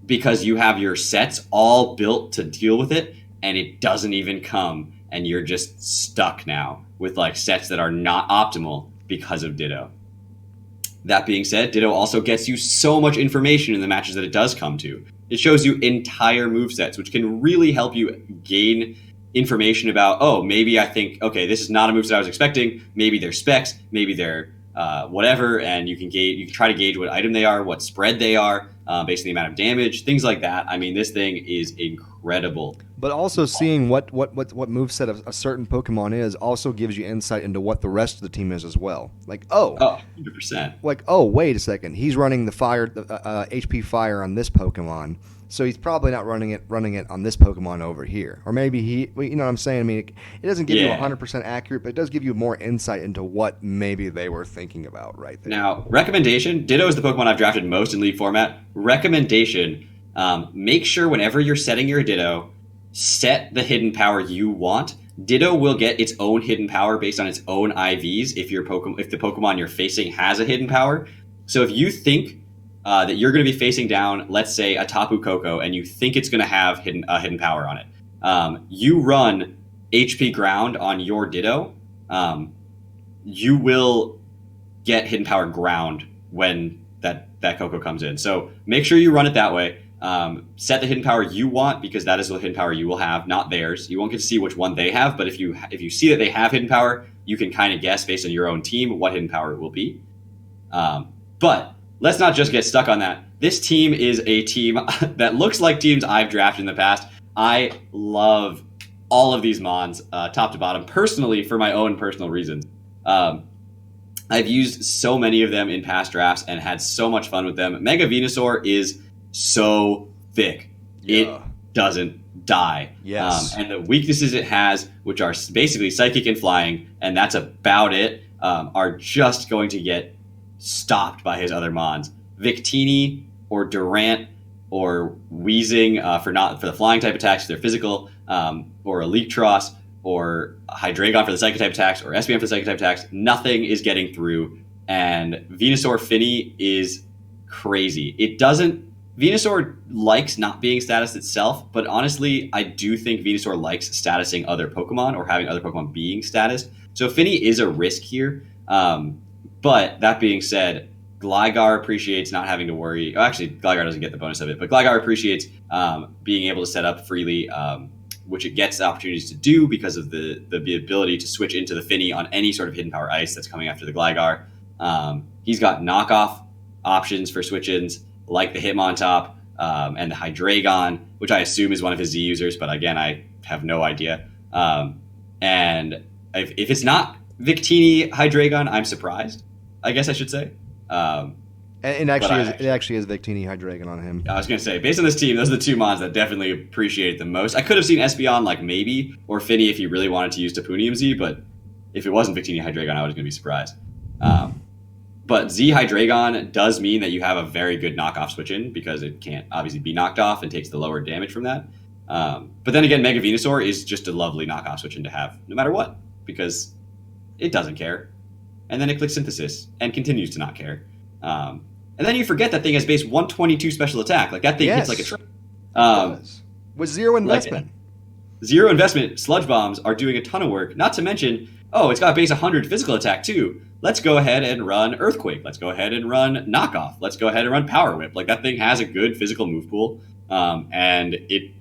[SPEAKER 1] because you have your sets all built to deal with it, and it doesn't even come, and you're just stuck now with like sets that are not optimal because of Ditto. That being said, Ditto also gets you so much information in the matches that it does come to. It shows you entire movesets, which can really help you gain information about, oh, maybe I think, okay, this is not a moveset I was expecting. Maybe they're specs, maybe they're whatever, and you can try to gauge what item they are, what spread they are, based on the amount of damage, things like that. I mean, this thing is incredible.
[SPEAKER 2] But also seeing what moveset a certain Pokemon is also gives you insight into what the rest of the team is as well. Like,
[SPEAKER 1] 100%.
[SPEAKER 2] Like, wait a second, he's running the fire, HP fire on this Pokemon, so he's probably not running it on this Pokemon over here. Or maybe you know what I'm saying? I mean, it doesn't give you 100% accurate, but it does give you more insight into what maybe they were thinking about right there.
[SPEAKER 1] Now, recommendation, Ditto is the Pokemon I've drafted most in League format. Recommendation, make sure whenever you're setting your Ditto, set the hidden power you want. Ditto will get its own hidden power based on its own IVs if the Pokemon you're facing has a hidden power. So if you think that you're going to be facing down, let's say, a Tapu Koko, and you think it's going to have hidden power on it, you run HP Ground on your Ditto, you will get hidden power Ground when that Koko comes in. So make sure you run it that way. Set the hidden power you want, because that is the hidden power you will have, not theirs. You won't get to see which one they have, but if you see that they have hidden power, you can kind of guess based on your own team what hidden power it will be. But let's not just get stuck on that. This team is a team that looks like teams I've drafted in the past. I love all of these Mons, top to bottom, personally, for my own personal reasons. I've used so many of them in past drafts and had so much fun with them. Mega Venusaur is so thick.
[SPEAKER 2] Yeah.
[SPEAKER 1] It doesn't die.
[SPEAKER 2] Yes.
[SPEAKER 1] And the weaknesses it has, which are basically psychic and flying, and that's about it, are just going to get stopped by his other Mons. Victini or Durant or Weezing for the flying type attacks, they're physical, or Electros or Hydreigon for the psychic type attacks, or SBM for the psychic type attacks. Nothing is getting through, and Venusaur Finny is crazy. Venusaur likes not being status itself, but honestly, I do think Venusaur likes statusing other Pokemon or having other Pokemon being statused. So Finny is a risk here. But that being said, Gligar appreciates not having to worry. Actually, Gligar doesn't get the bonus of it, but Gligar appreciates being able to set up freely, which it gets opportunities to do because of the ability to switch into the Finny on any sort of hidden power ice that's coming after the Gligar. He's got knockoff options for switch-ins, like the Hitmontop and the Hydreigon, which I assume is one of his Z users, but again, I have no idea. And if it's not Victini Hydreigon, I'm surprised, I guess I should say.
[SPEAKER 2] It actually is Victini Hydreigon on him.
[SPEAKER 1] I was going to say, based on this team, those are the two Mons that definitely appreciate it the most. I could have seen Espeon, like, maybe, or Finny if he really wanted to use Tapunium Z, but if it wasn't Victini Hydreigon, I was going to be surprised. But Z Hydreigon does mean that you have a very good knockoff switch-in, because it can't obviously be knocked off and takes the lower damage from that. But then again, Mega Venusaur is just a lovely knockoff switch-in to have, no matter what, because it doesn't care. And then it clicks Synthesis and continues to not care. And then you forget that thing has base 122 special attack. Like, that thing hits like a truck.
[SPEAKER 2] With zero investment.
[SPEAKER 1] Zero investment, Sludge Bombs are doing a ton of work. Not to mention, it's got base 100 physical attack too. Let's go ahead and run Earthquake. Let's go ahead and run Knockoff. Let's go ahead and run Power Whip. Like, that thing has a good physical move pool, and it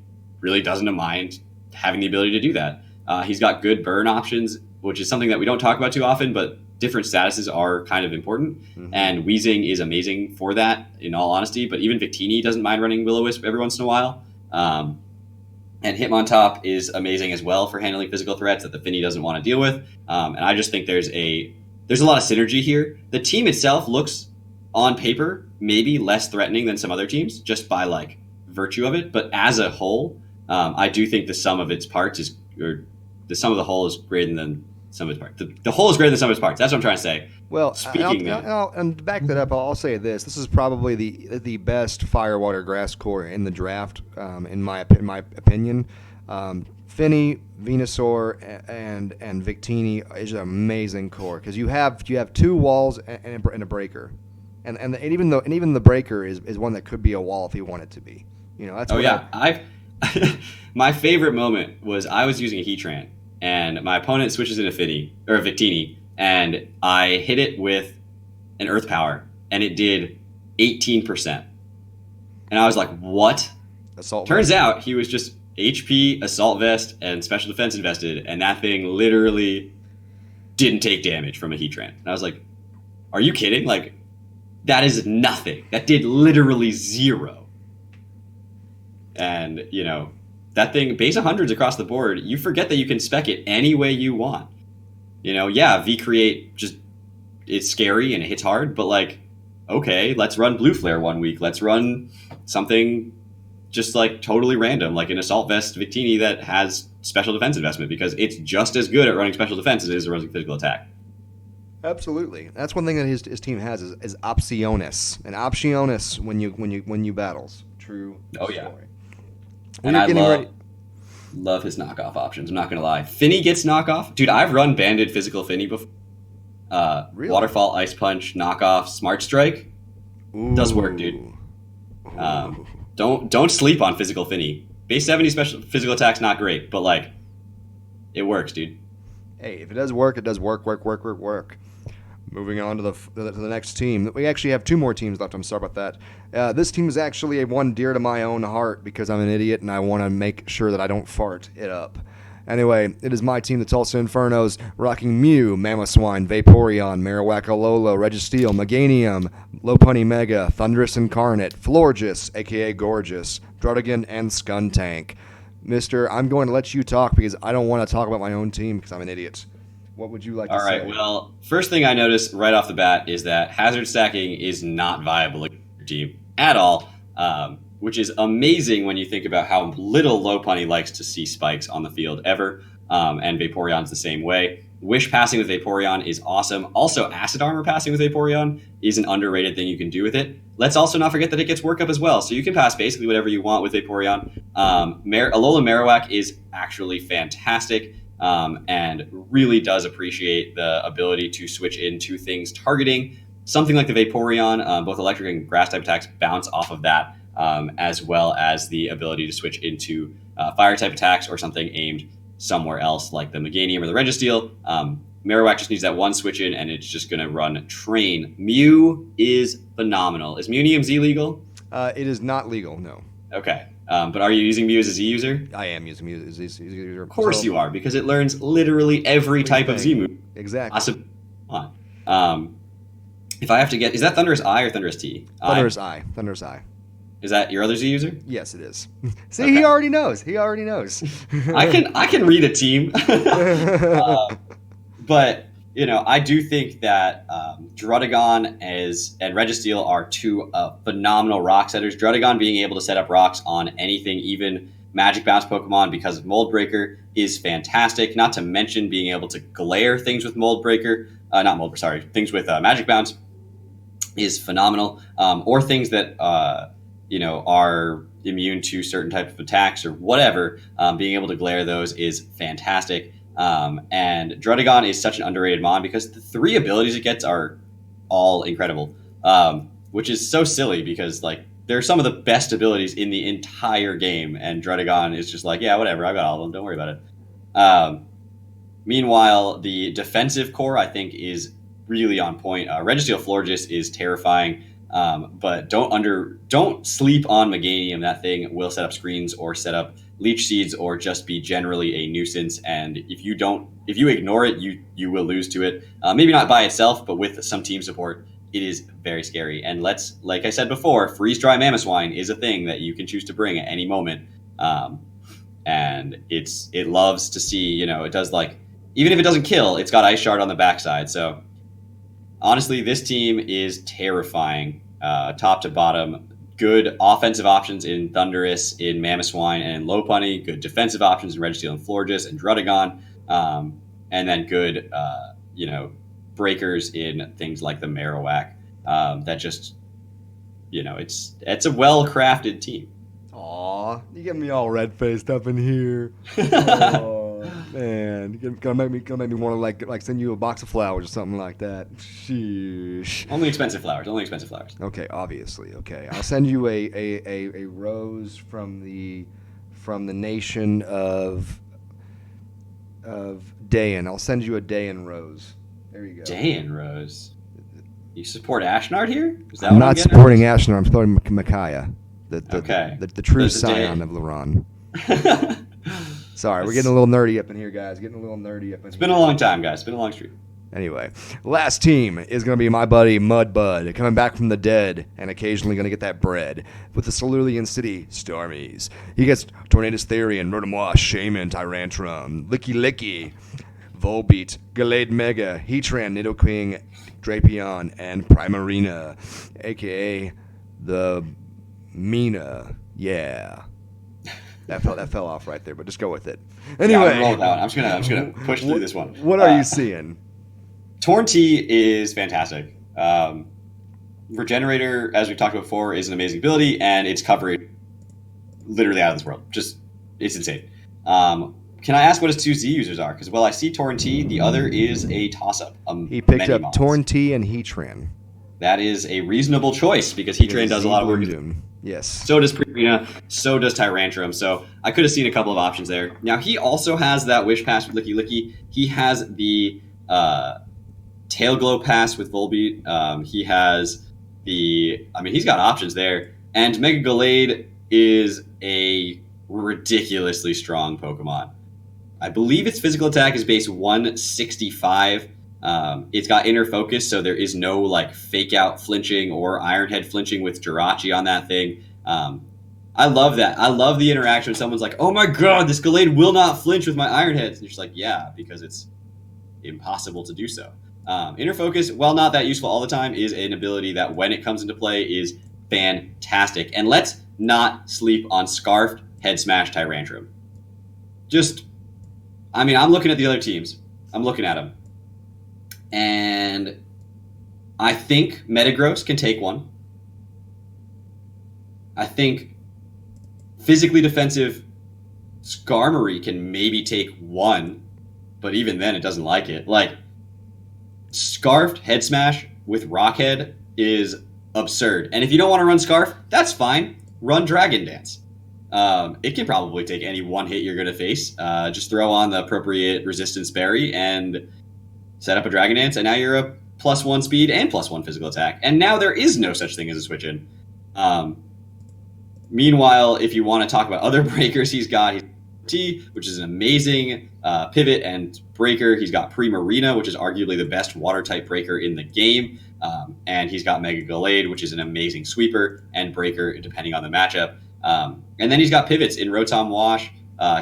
[SPEAKER 1] really doesn't mind having the ability to do that. He's got good burn options, which is something that we don't talk about too often, but different statuses are kind of important. Mm-hmm. And Weezing is amazing for that, in all honesty. But even Victini doesn't mind running Will-O-Wisp every once in a while. And Hitmontop is amazing as well for handling physical threats that the Finny doesn't want to deal with. And I just think there's a lot of synergy here. The team itself looks, on paper, maybe less threatening than some other teams, just by like virtue of it. But as a whole, I do think the sum of its parts the sum of the whole is greater than some of its parts. The whole is greater than some of its parts. That's what I'm trying to say.
[SPEAKER 2] Well, and to back that up, I'll say this: this is probably the best Fire, Water, Grass core in the draft, in my opinion. Finny, Venusaur, and Victini is an amazing core, because you have two walls and a breaker, and even the breaker is one that could be a wall if you want it to be. You know, that's my favorite moment was I was using a Heatran, and my opponent switches in a Finny or a Victini, and I hit it with an Earth Power, and it did 18%. And I was like, what? Assault.
[SPEAKER 1] Turns out he was just HP, assault vest, and special defense invested, and that thing literally didn't take damage from a Heatran. And I was like, are you kidding? Like, that is nothing. That did literally 0. And, that thing, base 100s across the board, you forget that you can spec it any way you want. Yeah, V-Create just, it's scary and it hits hard, but like, okay, let's run Blue Flare one week. Let's run something just like totally random, like an Assault Vest Victini that has special defense investment, because it's just as good at running special defense as it is at running physical attack.
[SPEAKER 2] Absolutely, that's one thing that his team has is opciones, and opciones when you battles. True.
[SPEAKER 1] Oh yeah.
[SPEAKER 2] Story.
[SPEAKER 1] And I love his knockoff options. I'm not gonna lie. Finny gets knockoff, dude. I've run banded physical Finny before. Really? Waterfall, Ice Punch, knockoff, Smart Strike.
[SPEAKER 2] Ooh.
[SPEAKER 1] Does work, dude. Don't sleep on physical Finny. Base 70 special physical attack's not great, but like, it works, dude.
[SPEAKER 2] Hey, if it does work, it does work. Moving on to the next team. We actually have 2 more teams left. I'm sorry about that. This team is actually a one dear to my own heart because I'm an idiot and I want to make sure that I don't fart it up. Anyway, it is my team, the Tulsa Infernos, rocking Mew, Mamoswine, Vaporeon, Marowak Alola, Registeel, Meganium, Lopunny Mega, Thundurus Incarnate, Florges, aka Gorgeous, Druddigon, and Skuntank. Mister, I'm going to let you talk because I don't want to talk about my own team because I'm an idiot. What would you like to say?
[SPEAKER 1] All right, well, first thing I noticed right off the bat is that hazard stacking is not viable in your team at all, which is amazing when you think about how little Lopunny likes to see spikes on the field ever, and Vaporeon's the same way. Wish passing with Vaporeon is awesome. Also, Acid Armor passing with Vaporeon is an underrated thing you can do with it. Let's also not forget that it gets work up as well, so you can pass basically whatever you want with Vaporeon. Alola Marowak is actually fantastic. And really does appreciate the ability to switch into things targeting something like the Vaporeon. Both electric and grass type attacks bounce off of that, as well as the ability to switch into fire type attacks or something aimed somewhere else like the Meganium or the Registeel. Marowak just needs that one switch in and it's just going to run train. Mew is phenomenal. Is Mew Z legal?
[SPEAKER 2] It is not legal, no.
[SPEAKER 1] Okay. But are you using Mew as a Z user?
[SPEAKER 2] I am using Mew as a Z user.
[SPEAKER 1] Of course you are, because it learns literally every type of Z move.
[SPEAKER 2] Exactly.
[SPEAKER 1] If I have to get... Is that Thunderous I or Thunderous T?
[SPEAKER 2] Thunderous I.
[SPEAKER 1] Is that your other Z user?
[SPEAKER 2] Yes, it is. See, okay. He already knows.
[SPEAKER 1] I can read a team. But... I do think that Druddigon and Registeel are 2 phenomenal rock setters. Druddigon being able to set up rocks on anything, even Magic Bounce Pokemon because of Mold Breaker, is fantastic. Not to mention being able to glare things with Mold Breaker. Things with Magic Bounce is phenomenal. Or things that, are immune to certain types of attacks or whatever. Being able to glare those is fantastic. And Druddigon is such an underrated mon because the 3 abilities it gets are all incredible, which is so silly because they're some of the best abilities in the entire game, and Druddigon is just like, yeah, whatever, I got all of them, don't worry about it. Meanwhile, the defensive core I think is really on point. Registeel Florges is terrifying, but don't sleep on Meganium. That thing will set up screens or set up leech seeds or just be generally a nuisance, and if you ignore it, you will lose to it. Maybe not by itself, but with some team support, it is very scary. And like I said before, freeze dry Mamoswine is a thing that you can choose to bring at any moment, and it loves to see, it does even if it doesn't kill, it's got Ice Shard on the backside. So honestly, this team is terrifying, top to bottom. Good offensive options in Thundurus, in Mamoswine, and in Lopunny. Good defensive options in Registeel and Florges and Druddigon. And then good, breakers in things like the Marowak. That just, it's a well-crafted team.
[SPEAKER 2] Aw, you get me all red-faced up in here. Oh, man, gonna make me want to send you a box of flowers or something like that. Sheesh.
[SPEAKER 1] Only expensive flowers.
[SPEAKER 2] Okay, obviously. Okay, I'll send you a rose from the nation of Dayan. I'll send you a Dayan rose. There you go.
[SPEAKER 1] Dayan rose. You support Ashnard here?
[SPEAKER 2] I'm not supporting Ashnard. I'm supporting Micaiah. The true scion of Laron. Sorry, we're getting a little nerdy up in here, guys. Getting a little nerdy up in here.
[SPEAKER 1] It's been a long time, guys. It's been a long streak.
[SPEAKER 2] Anyway, last team is going to be my buddy Mudbud, coming back from the dead and occasionally going to get that bread with the Cerulean City Stormies. He gets Tornadus Therian, Rotomois, Shaman, Tyrantrum, Licky Licky, Volbeat, Gallade Mega, Heatran, Nidoking, Drapion, and Primarina, a.k.a. the Mina. Yeah. That fell off right there, but just go with it. Anyway,
[SPEAKER 1] I'm roll with that one. I'm just gonna push through this one.
[SPEAKER 2] What are you seeing?
[SPEAKER 1] Torn T is fantastic. Regenerator, as we've talked about before, is an amazing ability, and its coverage literally out of this world. Just, it's insane. Can I ask what his two Z users are? Because while I see Torn T, the other is a toss-up.
[SPEAKER 2] He picked up Torn T and Heatran.
[SPEAKER 1] That is a reasonable choice, because Heatran does a lot of work.
[SPEAKER 2] Yes.
[SPEAKER 1] So does Primarina, so does Tyrantrum. So I could have seen a couple of options there. Now, he also has that Wish Pass with Licky Licky. He has the Tail Glow Pass with Volbeat. He has he's got options there. And Mega Gallade is a ridiculously strong Pokemon. I believe its physical attack is base 165. It's got inner focus, so there is no like fake out flinching or Iron Head flinching with Jirachi on that thing. I love that. I love the interaction when someone's like, "Oh my god, this Gallade will not flinch with my Iron Heads." And you're just like, "Yeah, because it's impossible to do so." Inner focus, while not that useful all the time, is an ability that when it comes into play is fantastic. And let's not sleep on Scarfed Head Smash Tyrantrum. I'm looking at the other teams. I'm looking at them. And I think Metagross can take one. I think physically defensive Skarmory can maybe take one, but even then it doesn't like it. Like, Scarfed Head Smash with Rockhead is absurd. And if you don't want to run Scarf, that's fine. Run Dragon Dance. It can probably take any one hit you're going to face. Just throw on the appropriate Resistance Berry and set up a Dragon Dance, and now you're a +1 speed and +1 physical attack. And now there is no such thing as a switch-in. Meanwhile, if you want to talk about other breakers, he's T, which is an amazing pivot and breaker. He's got Primarina, which is arguably the best water-type breaker in the game. And he's got Mega Gallade, which is an amazing sweeper and breaker, depending on the matchup. And then he's got pivots in Rotom Wash.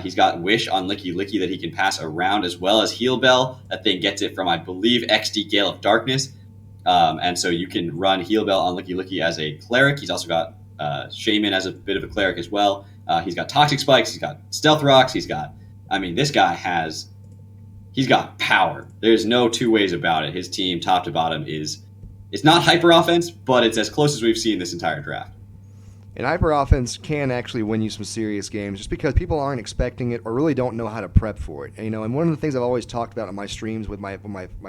[SPEAKER 1] He's got Wish on Licky Licky that he can pass around, as well as Heal Bell. That thing gets it from, I believe, XD Gale of Darkness. And so you can run Heal Bell on Licky Licky as a cleric. He's also got Shaman as a bit of a cleric as well. He's got Toxic Spikes. He's got Stealth Rocks. This guy he's got power. There's no two ways about it. His team, top to bottom, it's not hyper offense, but it's as close as we've seen this entire draft.
[SPEAKER 2] And hyper offense can actually win you some serious games just because people aren't expecting it or really don't know how to prep for it. And one of the things I've always talked about on my streams with my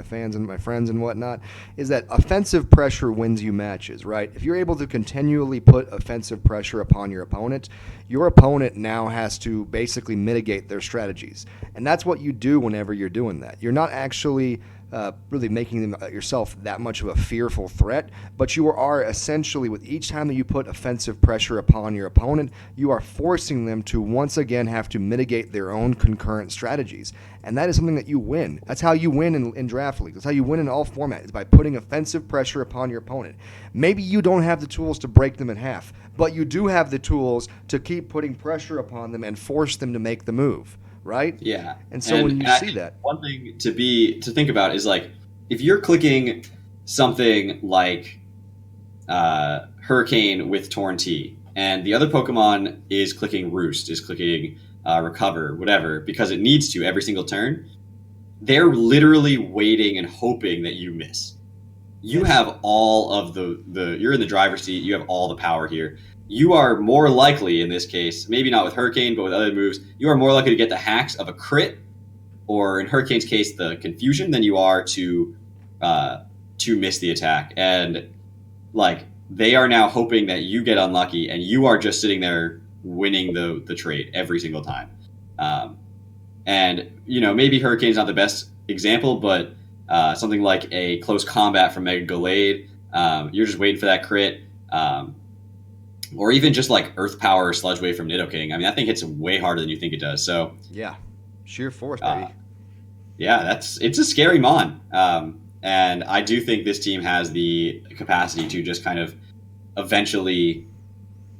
[SPEAKER 2] fans and my friends and whatnot is that offensive pressure wins you matches, right? If you're able to continually put offensive pressure upon your opponent now has to basically mitigate their strategies. And that's what you do whenever you're doing that. You're not actually really making yourself that much of a fearful threat, but you are essentially, with each time that you put offensive pressure upon your opponent, you are forcing them to once again have to mitigate their own concurrent strategies. And that is something that you win. That's how you win in draft leagues. That's how you win in all formats, is by putting offensive pressure upon your opponent. Maybe you don't have the tools to break them in half, but you do have the tools to keep putting pressure upon them and force them to make the move. Right?
[SPEAKER 1] Yeah.
[SPEAKER 2] And so when you see that,
[SPEAKER 1] one thing to think about is, like, if you're clicking something like Hurricane with Torn T, and the other Pokemon is clicking Roost, is clicking Recover, whatever, because it needs to every single turn, they're literally waiting and hoping that you miss. You have all of you're in the driver's seat, you have all the power here. You are more likely, in this case, maybe not with Hurricane, but with other moves, you are more likely to get the hacks of a crit, or in Hurricane's case, the confusion, than you are to miss the attack. And, like, they are now hoping that you get unlucky, and you are just sitting there winning the trade every single time. And, maybe Hurricane's not the best example, but something like a close combat from Mega Gallade, you're just waiting for that crit. or even just like Earth Power or Sludge Wave from Nidoking. I mean, that thing hits way harder than you think it does. So
[SPEAKER 2] Yeah, sheer force, baby.
[SPEAKER 1] Yeah, it's a scary mon. And I do think this team has the capacity to just kind of eventually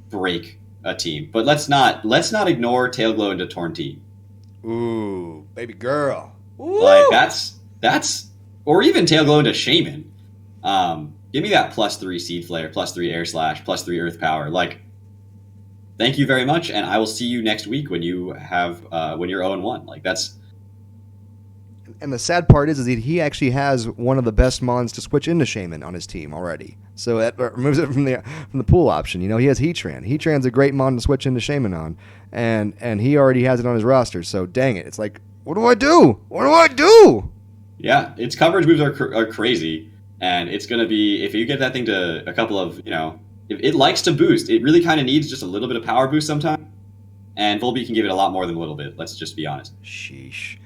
[SPEAKER 1] break a team. But let's not ignore Tailglow into Tornteed.
[SPEAKER 2] Ooh, baby girl. Ooh.
[SPEAKER 1] Like that's or even Tailglow into Shaman. Give me that +3 Seed Flare, +3 Air Slash, +3 Earth Power. Like, thank you very much, and I will see you next week when you have when you're 0-1. Like that's.
[SPEAKER 2] And the sad part is that he actually has one of the best mons to switch into Shaman on his team already. So that removes it from the pool option. You know, he has Heatran. Heatran's a great mon to switch into Shaman on, and he already has it on his roster. So dang it, it's like, what do I do? What do I do?
[SPEAKER 1] Yeah, its coverage moves are crazy, and it's going to be, if you get that thing to a couple of, if it likes to boost, it really kind of needs just a little bit of power boost sometimes, and Volbeat can give it a lot more than a little bit. Let's just be honest.
[SPEAKER 2] Sheesh.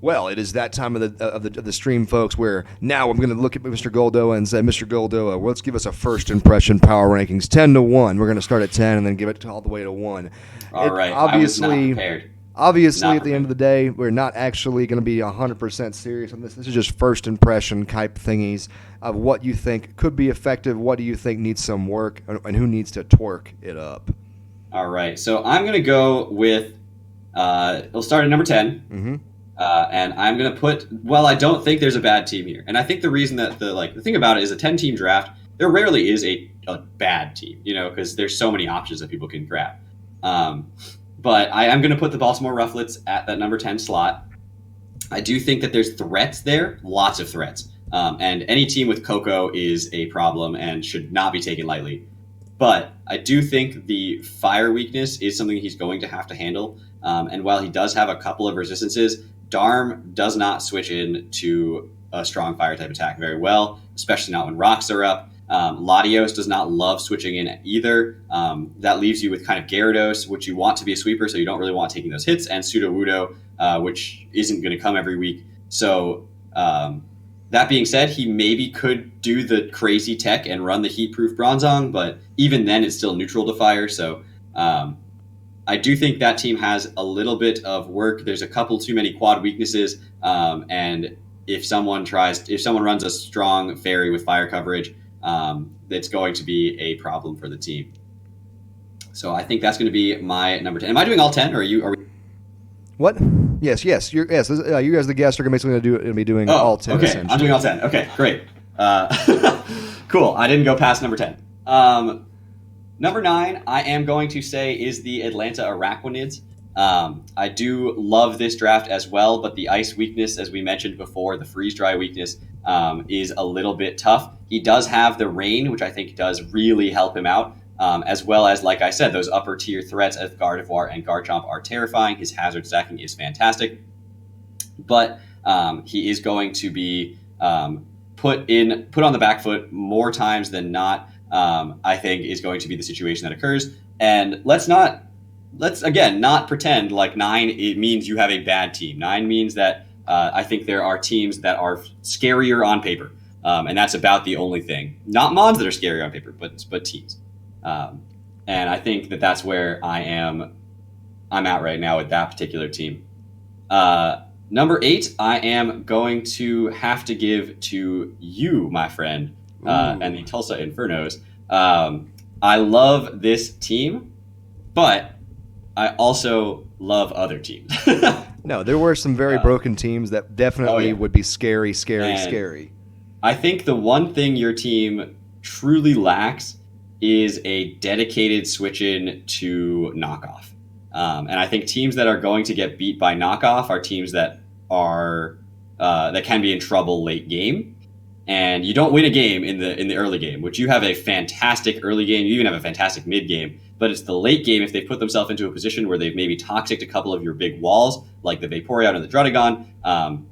[SPEAKER 2] Well, it is that time of the stream, folks, where now I'm going to look at Mr. Goldoa and say, Mr. Goldoa, let's give us a first impression power rankings, 10-1. We're going to start at 10 and then give it all the way to 1.
[SPEAKER 1] All right.
[SPEAKER 2] Obviously,
[SPEAKER 1] I was not prepared.
[SPEAKER 2] Obviously, at the end of the day, we're not actually going to be 100% serious on this. This is just first impression type thingies of what you think could be effective, what do you think needs some work, and who needs to twerk it up.
[SPEAKER 1] All right. So I'm going to go with, we'll start at number 10.
[SPEAKER 2] Mm-hmm.
[SPEAKER 1] And I'm going to put, I don't think there's a bad team here. And I think the reason that the thing about it is a 10-team draft, there rarely is a bad team, because there's so many options that people can grab. But I am going to put the Baltimore Rufflets at that number 10 slot. I do think that there's threats there, lots of threats. And any team with Coco is a problem and should not be taken lightly. But I do think the fire weakness is something he's going to have to handle. And while he does have a couple of resistances, Darm does not switch in to a strong fire type attack very well, especially not when rocks are up. Latios does not love switching in either. That leaves you with kind of Gyarados, which you want to be a sweeper, so you don't really want taking those hits, and Sudowoodo, which isn't going to come every week. So that being said, he maybe could do the crazy tech and run the heat-proof Bronzong, but even then it's still neutral to fire, so I do think that team has a little bit of work. There's a couple too many quad weaknesses, and if someone runs a strong fairy with fire coverage, it's going to be a problem for the team. So I think that's going to be my number 10. Am I doing all 10, or are we?
[SPEAKER 2] What? Yes. You guys, the guests, are basically going to be doing all 10.
[SPEAKER 1] Okay, I'm doing all 10. Okay, great. Cool. I didn't go past number 10. Number 9, I am going to say, is the Atlanta Araquanids. I do love this draft as well, but the ice weakness, as we mentioned before, the freeze-dry weakness, is a little bit tough. He does have the rain, which I think does really help him out, as well as, like I said, those upper-tier threats as Gardevoir and Garchomp are terrifying. His hazard stacking is fantastic. But he is going to be put on the back foot more times than not. I think is going to be the situation that occurs. And let's again not pretend like 9 it means you have a bad team. 9 means that I think there are teams that are scarier on paper, and that's about the only thing. Not mons that are scary on paper, but teams. And I think that's where I'm at right now with that particular team. Number 8, I am going to have to give to you, my friend. And the Tulsa Infernos. I love this team, but I also love other teams.
[SPEAKER 2] No, there were some very broken teams that definitely would be scary.
[SPEAKER 1] I think the one thing your team truly lacks is a dedicated switch in to knockoff. And I think teams that are going to get beat by knockoff are teams that that can be in trouble late game. And you don't win a game in the early game, which you have a fantastic early game. You even have a fantastic mid game. But it's the late game if they put themselves into a position where they've maybe toxicked a couple of your big walls, like the Vaporeon and the GoldoaDragon,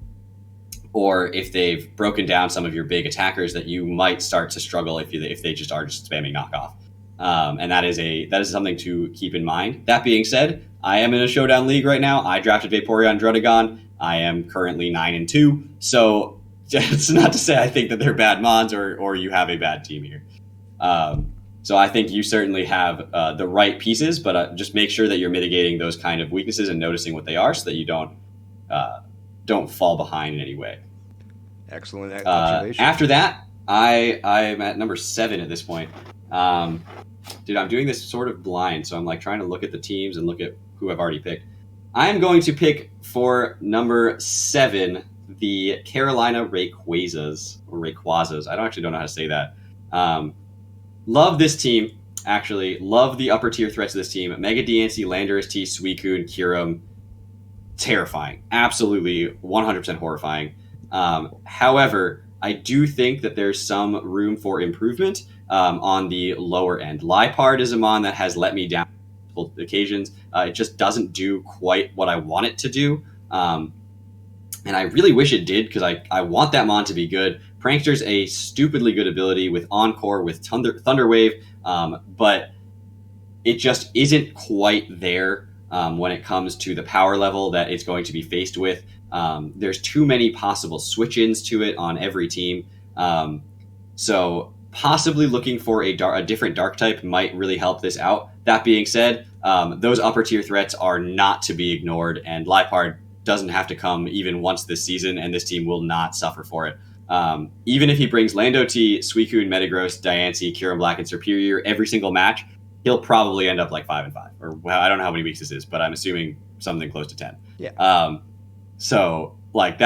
[SPEAKER 1] or if they've broken down some of your big attackers that you might start to struggle if they just are just spamming knockoff. And that is something to keep in mind. That being said, I am in a showdown league right now. I drafted Vaporeon GoldoaDragon. I am currently 9-2. So it's not to say I think that they're bad mons or you have a bad team here. So I think you certainly have the right pieces, but just make sure that you're mitigating those kind of weaknesses and noticing what they are, so that you don't fall behind in any way.
[SPEAKER 2] Excellent observation.
[SPEAKER 1] After that, I'm at number 7 at this point. Dude, I'm doing this sort of blind, so I'm like trying to look at the teams and look at who I've already picked. I am going to pick for number 7 the Carolina Rayquazas or Rayquazas. I don't know how to say that. Love this team. Actually, love the upper tier threats of this team. Mega Diancie, Landorus T, Suicune, Kyurem. Terrifying. Absolutely 100% horrifying. However, I do think that there's some room for improvement on the lower end. Liepard is a mon that has let me down on multiple occasions. It just doesn't do quite what I want it to do. And I really wish it did, because I want that mon to be good. Prankster's a stupidly good ability with Encore, with Thunder Wave, but it just isn't quite there when it comes to the power level that it's going to be faced with. There's too many possible switch-ins to it on every team. So possibly looking for a different dark type might really help this out. That being said, those upper tier threats are not to be ignored, and Liepard doesn't have to come even once this season, and this team will not suffer for it. Even if he brings Lando T, Suicune, Metagross, Diancie, Kyurem Black, and Serperior every single match, he'll probably end up like 5-5. Or, well, I don't know how many weeks this is, but I'm assuming something close to 10.
[SPEAKER 2] Yeah.
[SPEAKER 1] So, like,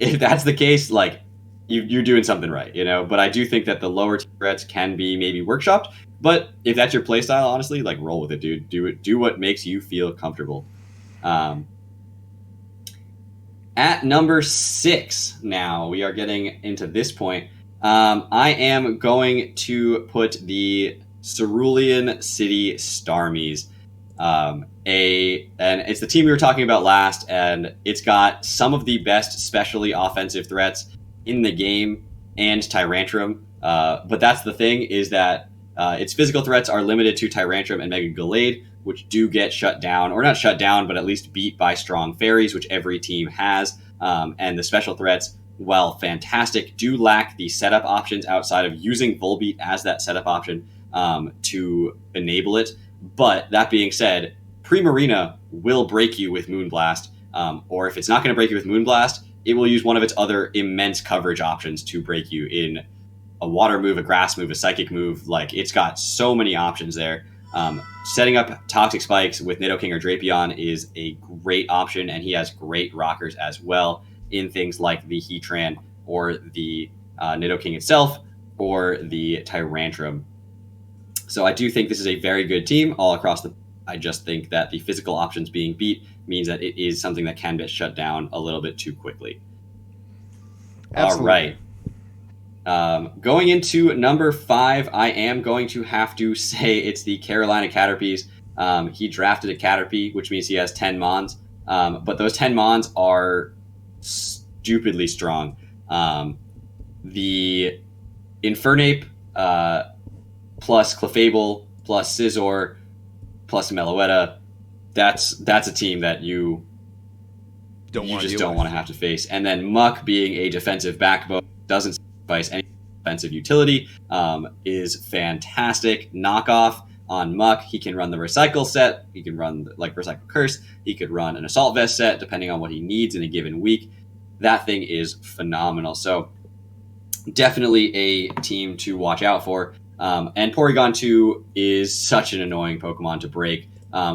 [SPEAKER 1] if that's the case, like, you're doing something right, you know? But I do think that the lower tier threats can be maybe workshopped. But if that's your playstyle, honestly, like, roll with it, dude. Do what makes you feel comfortable. At number 6 now, we are getting into this point. I am going to put the Cerulean City Starmies. And it's the team we were talking about last, and it's got some of the best specially offensive threats in the game and Tyrantrum. But that's the thing, is that its physical threats are limited to Tyrantrum and Mega Gallade, which do get shut down, or not shut down, but at least beat by strong fairies, which every team has. And the special threats, while fantastic, do lack the setup options outside of using Volbeat as that setup option to enable it. But that being said, Primarina will break you with Moonblast, or if it's not going to break you with Moonblast, it will use one of its other immense coverage options to break you in a water move, a grass move, a psychic move. Like, it's got so many options there. Setting up Toxic Spikes with Nidoking or Drapion is a great option, and he has great rockers as well in things like the Heatran or the Nidoking itself or the Tyrantrum. So I do think this is a very good team all across the... I just think that the physical options being beat means that it is something that can get shut down a little bit too quickly.
[SPEAKER 2] Absolutely.
[SPEAKER 1] All right. Going into number 5, I am going to have to say it's the Carolina Caterpies. He drafted a Caterpie, which means he has 10 Mons. But those 10 Mons are stupidly strong. The Infernape plus Clefable plus Scizor plus Meloetta, that's a team that you just don't want to have to face. And then Muck, being a defensive backbone, doesn't sacrifice any defensive utility, is fantastic. Knockoff on Muck. He can run the Recycle set. He can run like Recycle Curse. He could run an Assault Vest set depending on what he needs in a given week. That thing is phenomenal. So definitely a team to watch out for. And Porygon 2 is such an annoying Pokemon to break,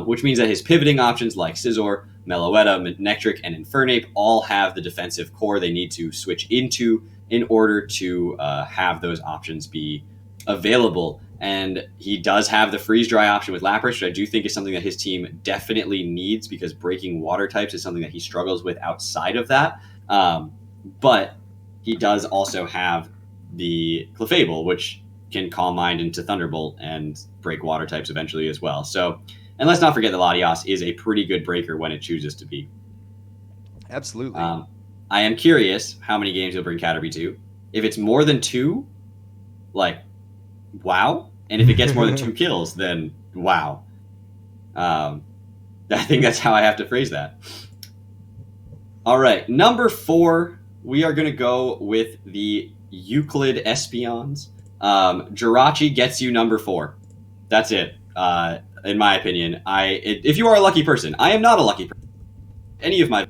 [SPEAKER 1] which means that his pivoting options like Scizor, Meloetta, Nectric, and Infernape all have the defensive core they need to switch into in order to have those options be available. And he does have the freeze-dry option with Lapras, which I do think is something that his team definitely needs, because breaking water types is something that he struggles with outside of that. But he does also have the Clefable, which can Calm Mind into Thunderbolt and break water types eventually as well. So, and let's not forget that Latias is a pretty good breaker when it chooses to be.
[SPEAKER 2] Absolutely.
[SPEAKER 1] I am curious how many games he'll bring Caterpie to. If it's more than 2, like, wow. And if it gets more than 2 kills, then wow. I think that's how I have to phrase that. All right, number 4, we are going to go with the Euclid Espeons. Jirachi gets you number 4. That's it. In my opinion, if you are a lucky person, I am not a lucky person. Any of my,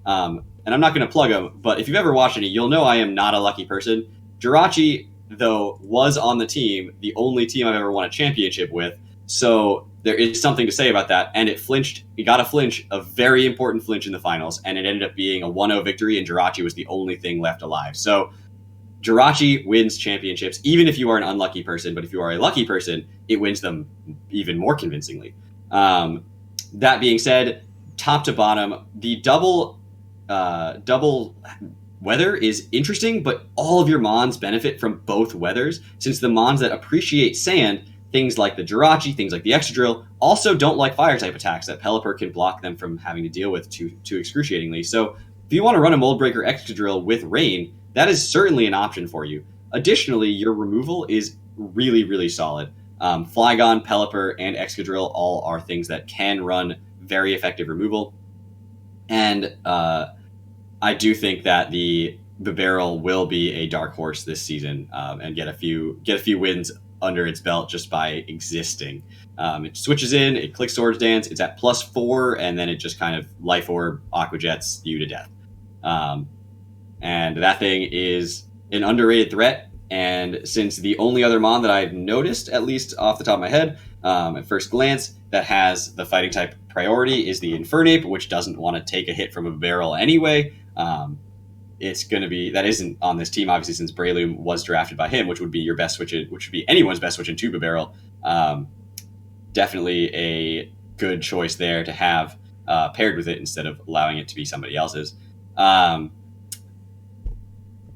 [SPEAKER 1] and I'm not going to plug them, but if you've ever watched any, you'll know I am not a lucky person. Jirachi, though, was on the team, the only team I've ever won a championship with. So there is something to say about that. And it flinched. It got a flinch, a very important flinch in the finals, and it ended up being a 1-0 victory, and Jirachi was the only thing left alive. So Jirachi wins championships, even if you are an unlucky person. But if you are a lucky person, it wins them even more convincingly. That being said, top to bottom, the double weather is interesting, but all of your mons benefit from both weathers, since the mons that appreciate sand, things like the Jirachi, things like the Excadrill, also don't like fire type attacks that Pelipper can block them from having to deal with too excruciatingly. So if you want to run a Mold Breaker Excadrill with Rain, that is certainly an option for you. Additionally, your removal is really, really solid. Flygon, Pelipper, and Excadrill all are things that can run very effective removal. And I do think that the Bibarel will be a dark horse this season, and get a few wins under its belt just by existing. It switches in, it clicks Swords Dance, it's at +4, and then it just kind of Life Orb Aqua Jets you to death. And that thing is an underrated threat. And since the only other mon that I've noticed, at least off the top of my head, at first glance, that has the fighting type priority is the Infernape, which doesn't want to take a hit from a barrel anyway. It's going to be, that isn't on this team, obviously, since Breloom was drafted by him, which would be your best switch, which would be anyone's best switch in Tuba Barrel. Definitely a good choice there to have paired with it instead of allowing it to be somebody else's.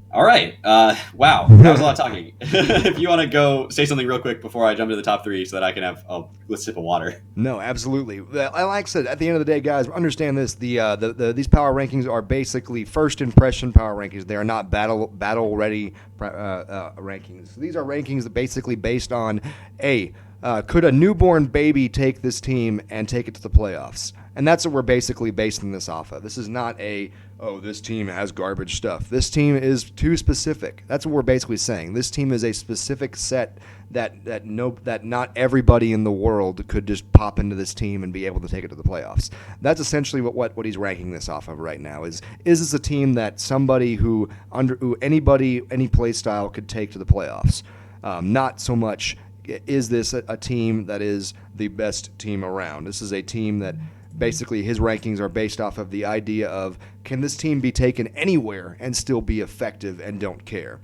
[SPEAKER 1] All right. Wow. That was a lot of talking. If you want to go say something real quick before I jump to the top 3 so that I can have a sip of water.
[SPEAKER 2] No, absolutely. Like I said, at the end of the day, guys, understand this. These power rankings are basically first impression power rankings. They are not battle ready rankings. These are rankings that basically based on, could a newborn baby take this team and take it to the playoffs? And that's what we're basically basing this off of. This is not this team has garbage stuff. This team is too specific. That's what we're basically saying. This team is a specific set that not everybody in the world could just pop into this team and be able to take it to the playoffs. That's essentially what he's ranking this off of right now. Is this a team that somebody who anybody, any play style could take to the playoffs? Not so much is this a team that is the best team around. This is a team that basically his rankings are based off of the idea of, can this team be taken anywhere and still be effective and don't care?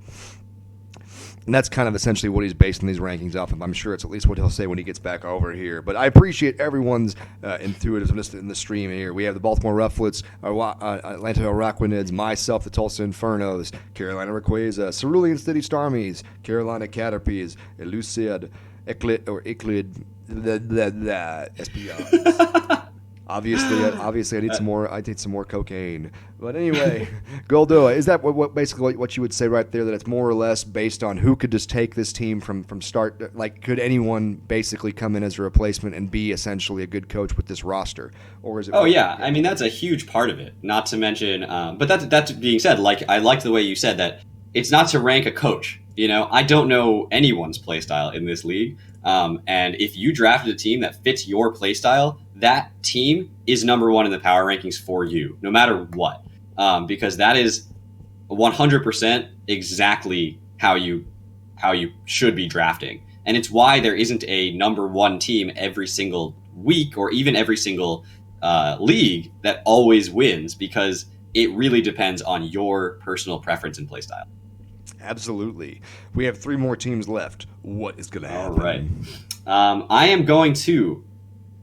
[SPEAKER 2] And that's kind of essentially what he's basing these rankings off of. I'm sure it's at least what he'll say when he gets back over here. But I appreciate everyone's intuitiveness in the stream here. We have the Baltimore Rufflets, Atlanta Araquanids, myself, the Tulsa Infernos, Carolina Rayquaza, Cerulean City Starmies, Carolina Caterpies, Elucid, Eclid, SPI. Obviously, I need some more. I need some more cocaine. But anyway, Goldoa, is that basically what you would say right there? That it's more or less based on who could just take this team from start. Like, could anyone basically come in as a replacement and be essentially a good coach with this roster, or is it?
[SPEAKER 1] Oh yeah, I mean that's a huge part of it. Not to mention, but that being said, like I liked the way you said that it's not to rank a coach. You know, I don't know anyone's playstyle in this league. And if you drafted a team that fits your playstyle, that team is number 1 in the power rankings for you, no matter what. Because that is 100% exactly how you should be drafting. And it's why there isn't a number 1 team every single week or even every single league that always wins, because it really depends on your personal preference and playstyle.
[SPEAKER 2] Absolutely. We have 3 more teams left. What is going to happen?
[SPEAKER 1] All right. I am going to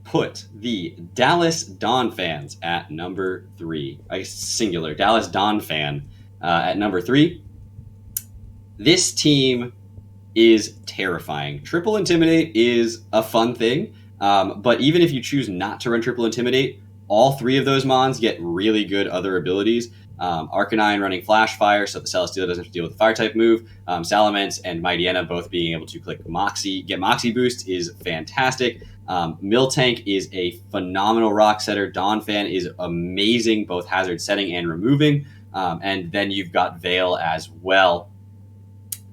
[SPEAKER 1] put the Dallas Dawn Fans at number 3. I guess singular. Dallas Dawn Fan at number 3. This team is terrifying. Triple Intimidate is a fun thing, but even if you choose not to run Triple Intimidate, all 3 of those mons get really good other abilities. Arcanine running Flash Fire, so the Celesteela doesn't have to deal with the Fire-type move. Salamence and Mightyena both being able to click Moxie, get Moxie Boost is fantastic. Miltank is a phenomenal rock setter. Dawn Fan is amazing, both hazard setting and removing. And then you've got Veil as well.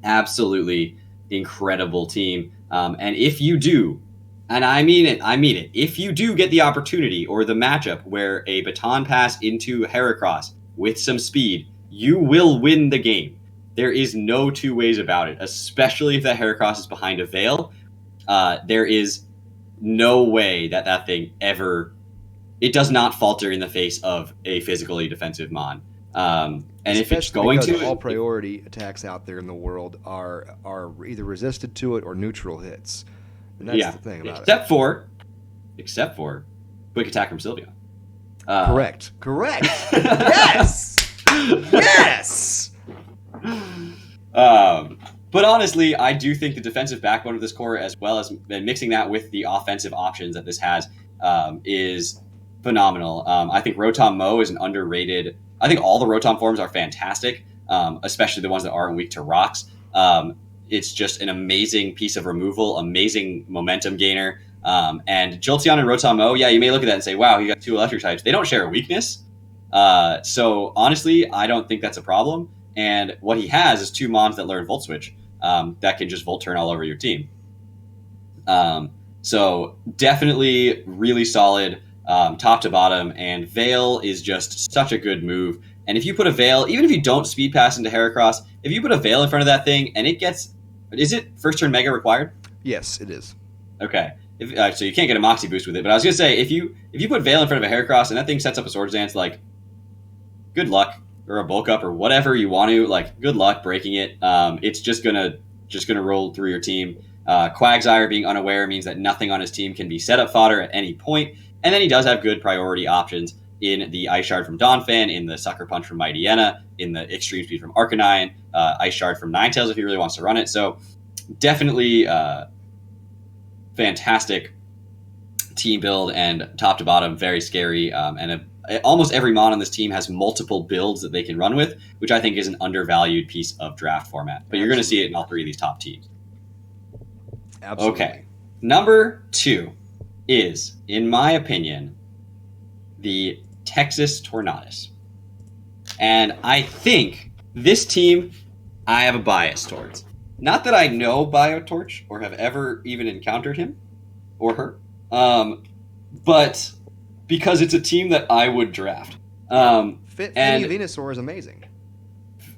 [SPEAKER 1] Absolutely incredible team. And if you do, and I mean it, if you do get the opportunity or the matchup where a baton pass into Heracross with some speed, you will win the game. There is no two ways about it, especially if that Heracross is behind a veil. There is no way that thing ever... It does not falter in the face of a physically defensive mon. And especially if it's going to...
[SPEAKER 2] all priority attacks out there in the world are either resisted to it or neutral hits. And that's the thing about
[SPEAKER 1] Except for quick attack from Sylveon.
[SPEAKER 2] Correct. Yes! Yes!
[SPEAKER 1] But honestly, I do think the defensive backbone of this core, as well as mixing that with the offensive options that this has, is phenomenal. I think Rotom Mow is an underrated... I think all the Rotom forms are fantastic, especially the ones that aren't weak to rocks. It's just an amazing piece of removal, amazing momentum gainer. And Jolteon and Rotom Mow, you may look at that and say, wow, you got two electric types. They don't share a weakness. So honestly, I don't think that's a problem. And what he has is two mons that learn Volt Switch that can just Volt Turn all over your team. So definitely really solid top to bottom. And Veil is just such a good move. And if you put a Veil, even if you don't speed pass into Heracross, if you put a Veil in front of that thing and it gets... Is it first turn Mega required?
[SPEAKER 2] Yes, it is.
[SPEAKER 1] Okay. So you can't get a Moxie boost with it. But I was going to say, if you put Veil in front of a Heracross and that thing sets up a Swords Dance, like, good luck. Or a bulk up or whatever you want to, like, good luck breaking it. It's just gonna roll through your team. Quagsire being unaware means that nothing on his team can be set up fodder at any point. And then he does have good priority options in the Ice Shard from Donphan, in the Sucker Punch from Mightyena, in the Extreme Speed from Arcanine, Ice Shard from Ninetales if he really wants to run it. So definitely fantastic team build, and top to bottom very scary. Almost every mon on this team has multiple builds that they can run with, which I think is an undervalued piece of draft format. But you're going to see it in all three of these top teams.
[SPEAKER 2] Absolutely.
[SPEAKER 1] Okay. Number 2 is, in my opinion, the Texas Tornadus. And I think this team I have a bias towards. Not that I know BioTorch or have ever even encountered him or her, but because it's a team that I would draft.
[SPEAKER 2] Finny Venusaur is amazing.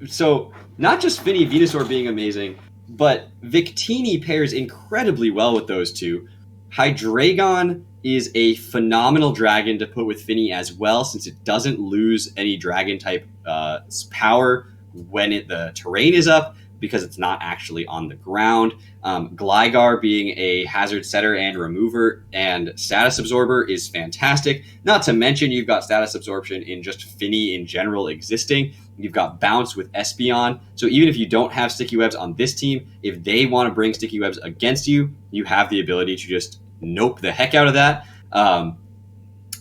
[SPEAKER 1] So, not just Finny Venusaur being amazing, but Victini pairs incredibly well with those two. Hydreigon is a phenomenal dragon to put with Finny as well, since it doesn't lose any dragon-type power when the terrain is up, because it's not actually on the ground. Gligar being a hazard setter and remover and status absorber is fantastic. Not to mention you've got status absorption in just Finny in general existing. You've got Bounce with Espeon. So even if you don't have Sticky Webs on this team, if they want to bring Sticky Webs against you, you have the ability to just nope the heck out of that.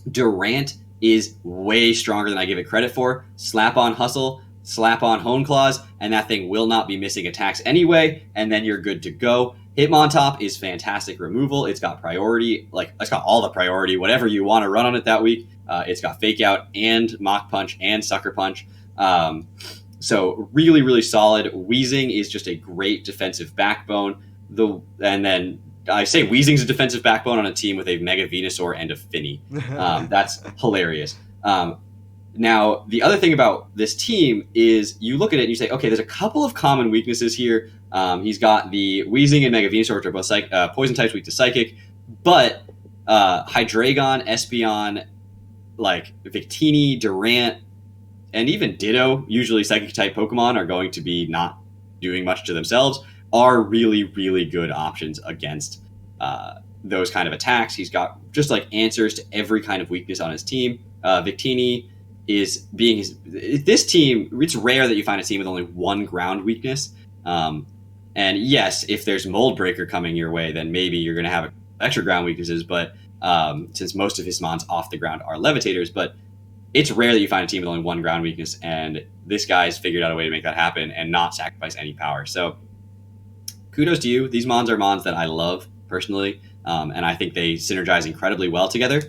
[SPEAKER 1] Durant is way stronger than I give it credit for. Slap on Hustle, slap on Hone Claws, and that thing will not be missing attacks anyway, and then you're good to go. Hitmontop is fantastic removal. It's got priority, it's got all the priority, whatever you want to run on it that week. It's got Fake Out and Mach Punch and Sucker Punch. So really, really solid. Wheezing is just a great defensive backbone. And then I say Wheezing's a defensive backbone on a team with a Mega Venusaur and a Finny. That's hilarious. Now, the other thing about this team is you look at it and you say, okay, there's a couple of common weaknesses here. He's got the Wheezing and Mega Venusaur, which are both poison types weak to Psychic, but Hydreigon, Espeon, Victini, Durant, and even Ditto, usually Psychic-type Pokemon, are going to be not doing much to themselves, are really, really good options against those kind of attacks. He's got just answers to every kind of weakness on his team. Victini is being this team, it's rare that you find a team with only one ground weakness. And yes, if there's Mold Breaker coming your way, then maybe you're going to have extra ground weaknesses, but since most of his mons off the ground are Levitators, but it's rare that you find a team with only one ground weakness, and this guy's figured out a way to make that happen and not sacrifice any power. So kudos to you. These mons are mons that I love personally, and I think they synergize incredibly well together.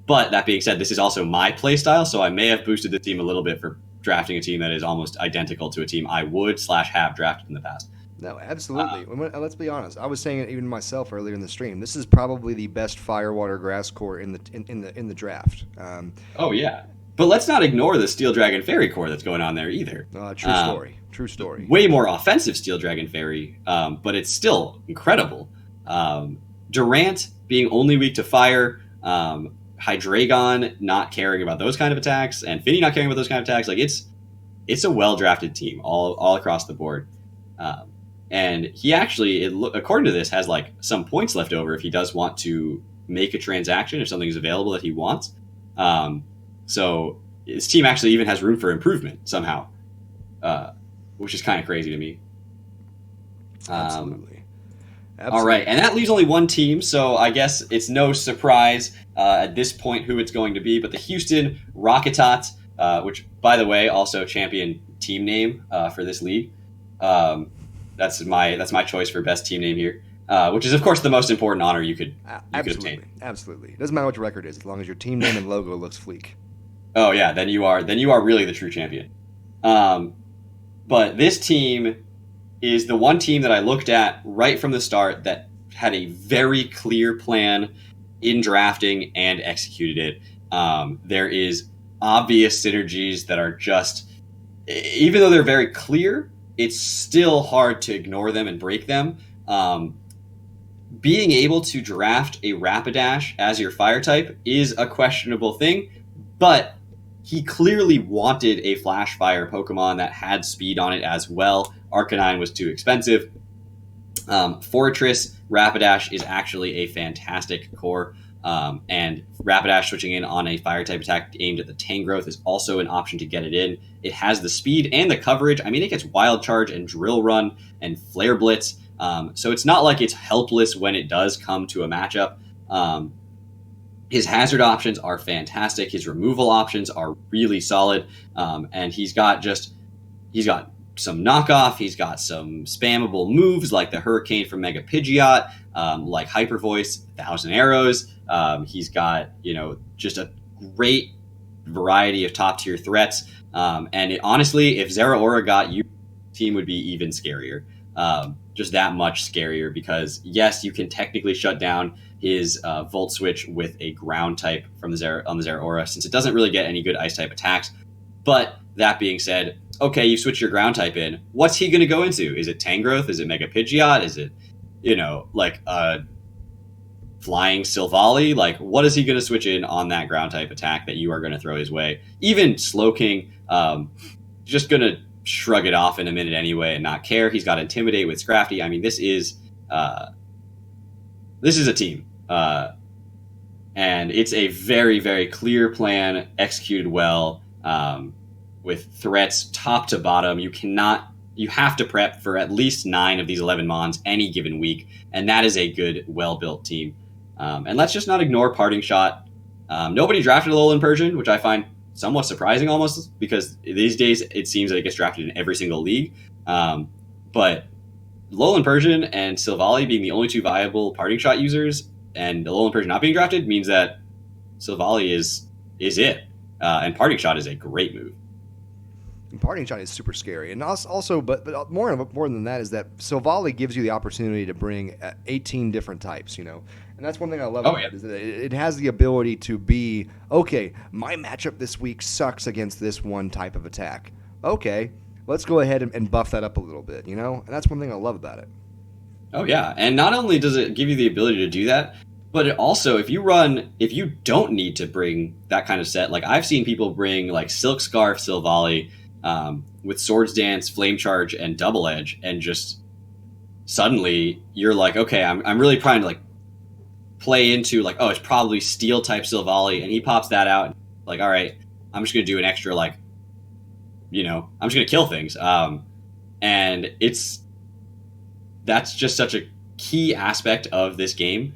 [SPEAKER 1] But that being said, this is also my play style, so I may have boosted the team a little bit for drafting a team that is almost identical to a team I would/have drafted in the past.
[SPEAKER 2] No, absolutely. Let's be honest. I was saying it even myself earlier in the stream. This is probably the best firewater grass core in the draft.
[SPEAKER 1] Oh yeah, but let's not ignore the Steel Dragon Fairy core that's going on there either.
[SPEAKER 2] True story. True story.
[SPEAKER 1] Way more offensive Steel Dragon Fairy, but it's still incredible. Durant being only weak to fire, Hydreigon not caring about those kind of attacks, and Finny not caring about those kind of attacks. Like it's a well drafted team all across the board. And he actually, according to this, has like some points left over if he does want to make a transaction if something is available that he wants. So his team actually even has room for improvement somehow, which is kind of crazy to me.
[SPEAKER 2] Absolutely.
[SPEAKER 1] All right, and that leaves only one team, so I guess it's no surprise at this point who it's going to be. But the Houston Rocketots, which, by the way, also champion team name for this league. That's my choice for best team name here, which is of course the most important honor you could obtain.
[SPEAKER 2] Absolutely, it doesn't matter what your record is, as long as your team name and logo looks fleek.
[SPEAKER 1] Oh yeah, then you are really the true champion. But this team is the one team that I looked at right from the start that had a very clear plan in drafting and executed it. There is obvious synergies that are just, even though they're very clear, it's still hard to ignore them and break them. Being able to draft a Rapidash as your fire type is a questionable thing, but he clearly wanted a Flash Fire Pokemon that had speed on it as well. Arcanine was too expensive. Fortress Rapidash is actually a fantastic core, and Rapidash switching in on a fire type attack aimed at the Tangrowth is also an option to get it in. It has the speed and the coverage. I mean, it gets Wild Charge and Drill Run and Flare Blitz, so it's not like it's helpless when it does come to a matchup. His hazard options are fantastic. His removal options are really solid, and he's got some knockoff. He's got some spammable moves like the Hurricane from Mega Pidgeot, like Hyper Voice, 1,000 Arrows. He's got just a great variety of top tier threats. And honestly, if Zeraora got you, team would be even scarier. Just that much scarier because yes, you can technically shut down his Volt Switch with a ground type from the Zeraora, since it doesn't really get any good ice type attacks. But that being said, okay, you switch your ground type in. What's he going to go into? Is it Tangrowth? Is it Mega Pidgeot? Is it, like a flying Silvally? Like, what is he going to switch in on that ground type attack that you are going to throw his way? Even Slowking, just going to shrug it off in a minute anyway and not care. He's got Intimidate with Scrafty. I mean, this is a team. And it's a very, very clear plan, executed well, with threats top to bottom. You have to prep for at least 9 of these 11 Mons any given week, and that is a good, well-built team. And let's just not ignore Parting Shot. Nobody drafted Alolan Persian, which I find somewhat surprising almost, because these days it seems that it gets drafted in every single league. But Alolan Persian and Silvally being the only 2 viable Parting Shot users, and Alolan Persian not being drafted, means that Silvally is it. And Parting Shot is a great move.
[SPEAKER 2] And Parting Shot is super scary, and also, but more than that is that Silvally gives you the opportunity to bring 18 different types, and that's one thing I love about it, is that it has the ability to be, okay, my matchup this week sucks against this one type of attack. Okay, let's go ahead and buff that up a little bit, and that's one thing I love about it.
[SPEAKER 1] Oh yeah, and not only does it give you the ability to do that, but it also, if you don't need to bring that kind of set, like I've seen people bring like Silk Scarf Silvally, with Swords Dance, Flame Charge, and Double Edge, and just suddenly you're like, okay, I'm really trying to like play into like, oh, it's probably Steel type Silvally, and he pops that out, like, all right, I'm just gonna do an extra like, I'm just gonna kill things, and that's just such a key aspect of this game,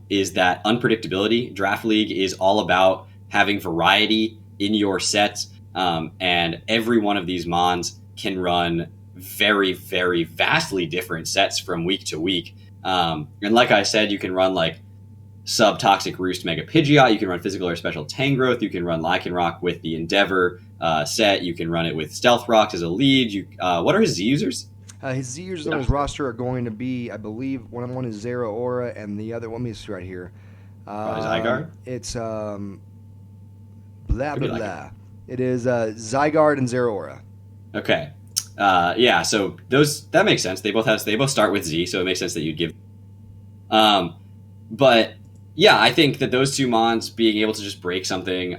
[SPEAKER 1] is that unpredictability. Draft League is all about having variety in your sets. And every one of these Mons can run very, very vastly different sets from week to week. And like I said, you can run like Sub-Toxic Roost Mega Pidgeot. You can run Physical or Special Tangrowth. You can run Lycanroc with the Endeavor set. You can run it with Stealth Rocks as a lead. What are his Z users?
[SPEAKER 2] His Zers on his roster are going to be, I believe, one is Zero Aura, and the other, let me see right here.
[SPEAKER 1] Probably Zygarde?
[SPEAKER 2] It's blah
[SPEAKER 1] Could be
[SPEAKER 2] blah
[SPEAKER 1] like
[SPEAKER 2] blah. It is Zygarde and Zero Aura.
[SPEAKER 1] Okay. Yeah, so that makes sense. They both start with Z, so it makes sense that you'd give. But yeah, I think that those two mons being able to just break something,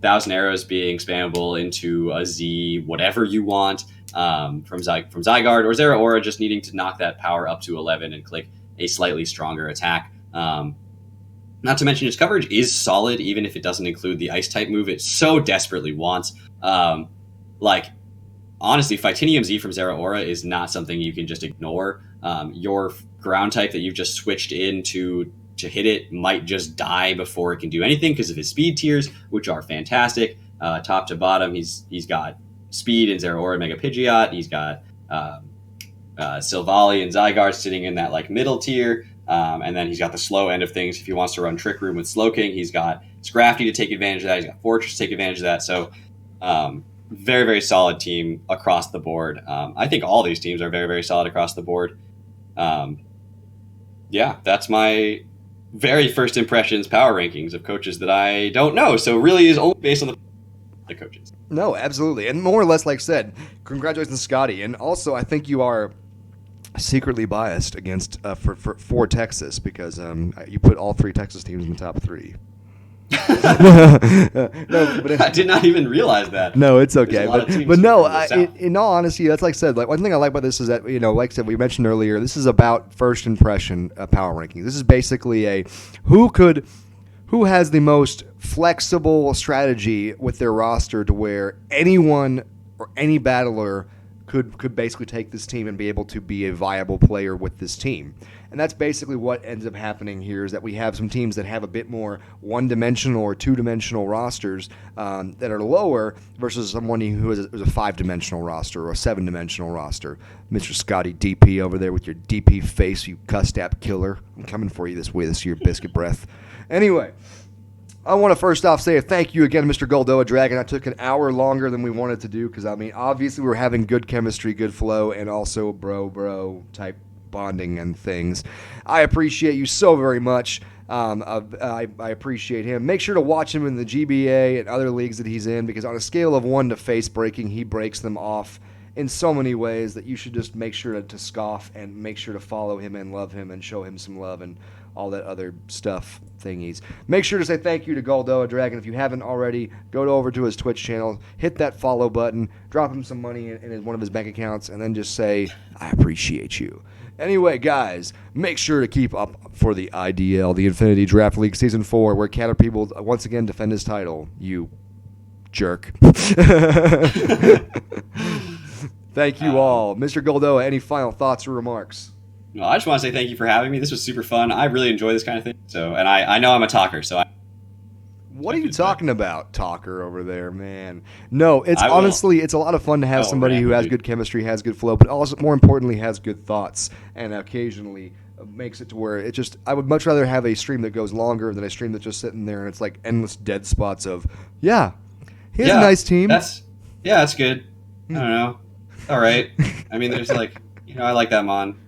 [SPEAKER 1] Thousand Arrows being spammable into a Z, whatever you want, from Zygarde, or Zero Aura just needing to knock that power up to 11 and click a slightly stronger attack. Not to mention his coverage is solid, even if it doesn't include the Ice type move it so desperately wants. Honestly, Fightinium Z from Zero Aura is not something you can just ignore. Your ground type that you've just switched in to hit it might just die before it can do anything because of his speed tiers, which are fantastic. Top to bottom, he's got speed in Zero Aura Mega Pidgeot. He's got Silvally and Zygarde sitting in that like middle tier. And then he's got the slow end of things. If he wants to run Trick Room with Slowking, he's got Scrafty to take advantage of that. He's got Fortress to take advantage of that. So very, very solid team across the board. I think all these teams are very, very solid across the board. Yeah, that's my very first impressions power rankings of coaches that I don't know. So really is only based on the coaches.
[SPEAKER 2] No, absolutely. And more or less, like I said, congratulations, Scotty. And also, I think you are secretly biased against for Texas because you put all three Texas teams in the top three.
[SPEAKER 1] No, but I did not even realize that.
[SPEAKER 2] No, it's okay. But no, in all honesty, that's like I said. Like one thing I like about this is that like I said, we mentioned earlier, this is about first impression power rankings. This is basically a who has the most flexible strategy with their roster to where anyone or any battler could basically take this team and be able to be a viable player with this team. And that's basically what ends up happening here is that we have some teams that have a bit more one-dimensional or two-dimensional rosters that are lower versus someone who is a five-dimensional roster or a seven-dimensional roster. Mr. Scotty DP over there with your DP face, you cussed app killer. I'm coming for you this year, biscuit breath. Anyway, I want to first off say a thank you again, Mr. GoldoaDragon. I took an hour longer than we wanted to do because, obviously we're having good chemistry, good flow, and also bro type bonding and things. I appreciate you so very much. I appreciate him. Make sure to watch him in the GBA and other leagues that he's in because on a scale of 1 to face breaking, he breaks them off in so many ways that you should just make sure to scoff and make sure to follow him and love him and show him some love and all that other stuff thingies. Make sure to say thank you to GoldoaDragon. If you haven't already, go over to his Twitch channel, hit that follow button, drop him some money in one of his bank accounts, and then just say, I appreciate you. Anyway, guys, make sure to keep up for the IDL, the Infinity Draft League Season 4, where Caterpie will once again defend his title. You jerk. Thank you all. Mr. Goldoa, any final thoughts or remarks?
[SPEAKER 1] No, I just want to say thank you for having me. This was super fun. I really enjoy this kind of thing. So, and I know I'm a talker, so
[SPEAKER 2] what are you talking about, talker over there, man? No, it's honestly, it's a lot of fun to have somebody who has good chemistry, has good flow, but also, more importantly, has good thoughts, and occasionally makes it to where it just, I would much rather have a stream that goes longer than a stream that's just sitting there and it's like endless dead spots of, here's a nice team.
[SPEAKER 1] That's good. I don't know. All right. I mean, there's like, I like that mon.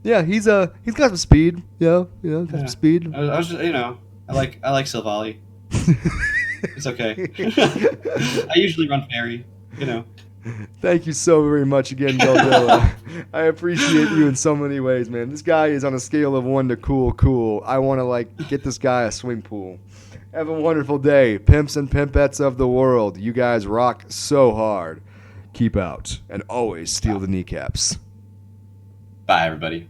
[SPEAKER 2] Yeah, he's got some speed. Got some speed.
[SPEAKER 1] I was just, I like Silvally. It's okay. I usually run fairy.
[SPEAKER 2] Thank you so very much again, Goldoa. I appreciate you in so many ways, man. This guy is on a scale of 1 to cool. I want to get this guy a swimming pool. Have a wonderful day, pimps and pimpettes of the world. You guys rock so hard. Keep out and always steal the kneecaps.
[SPEAKER 1] Bye, everybody.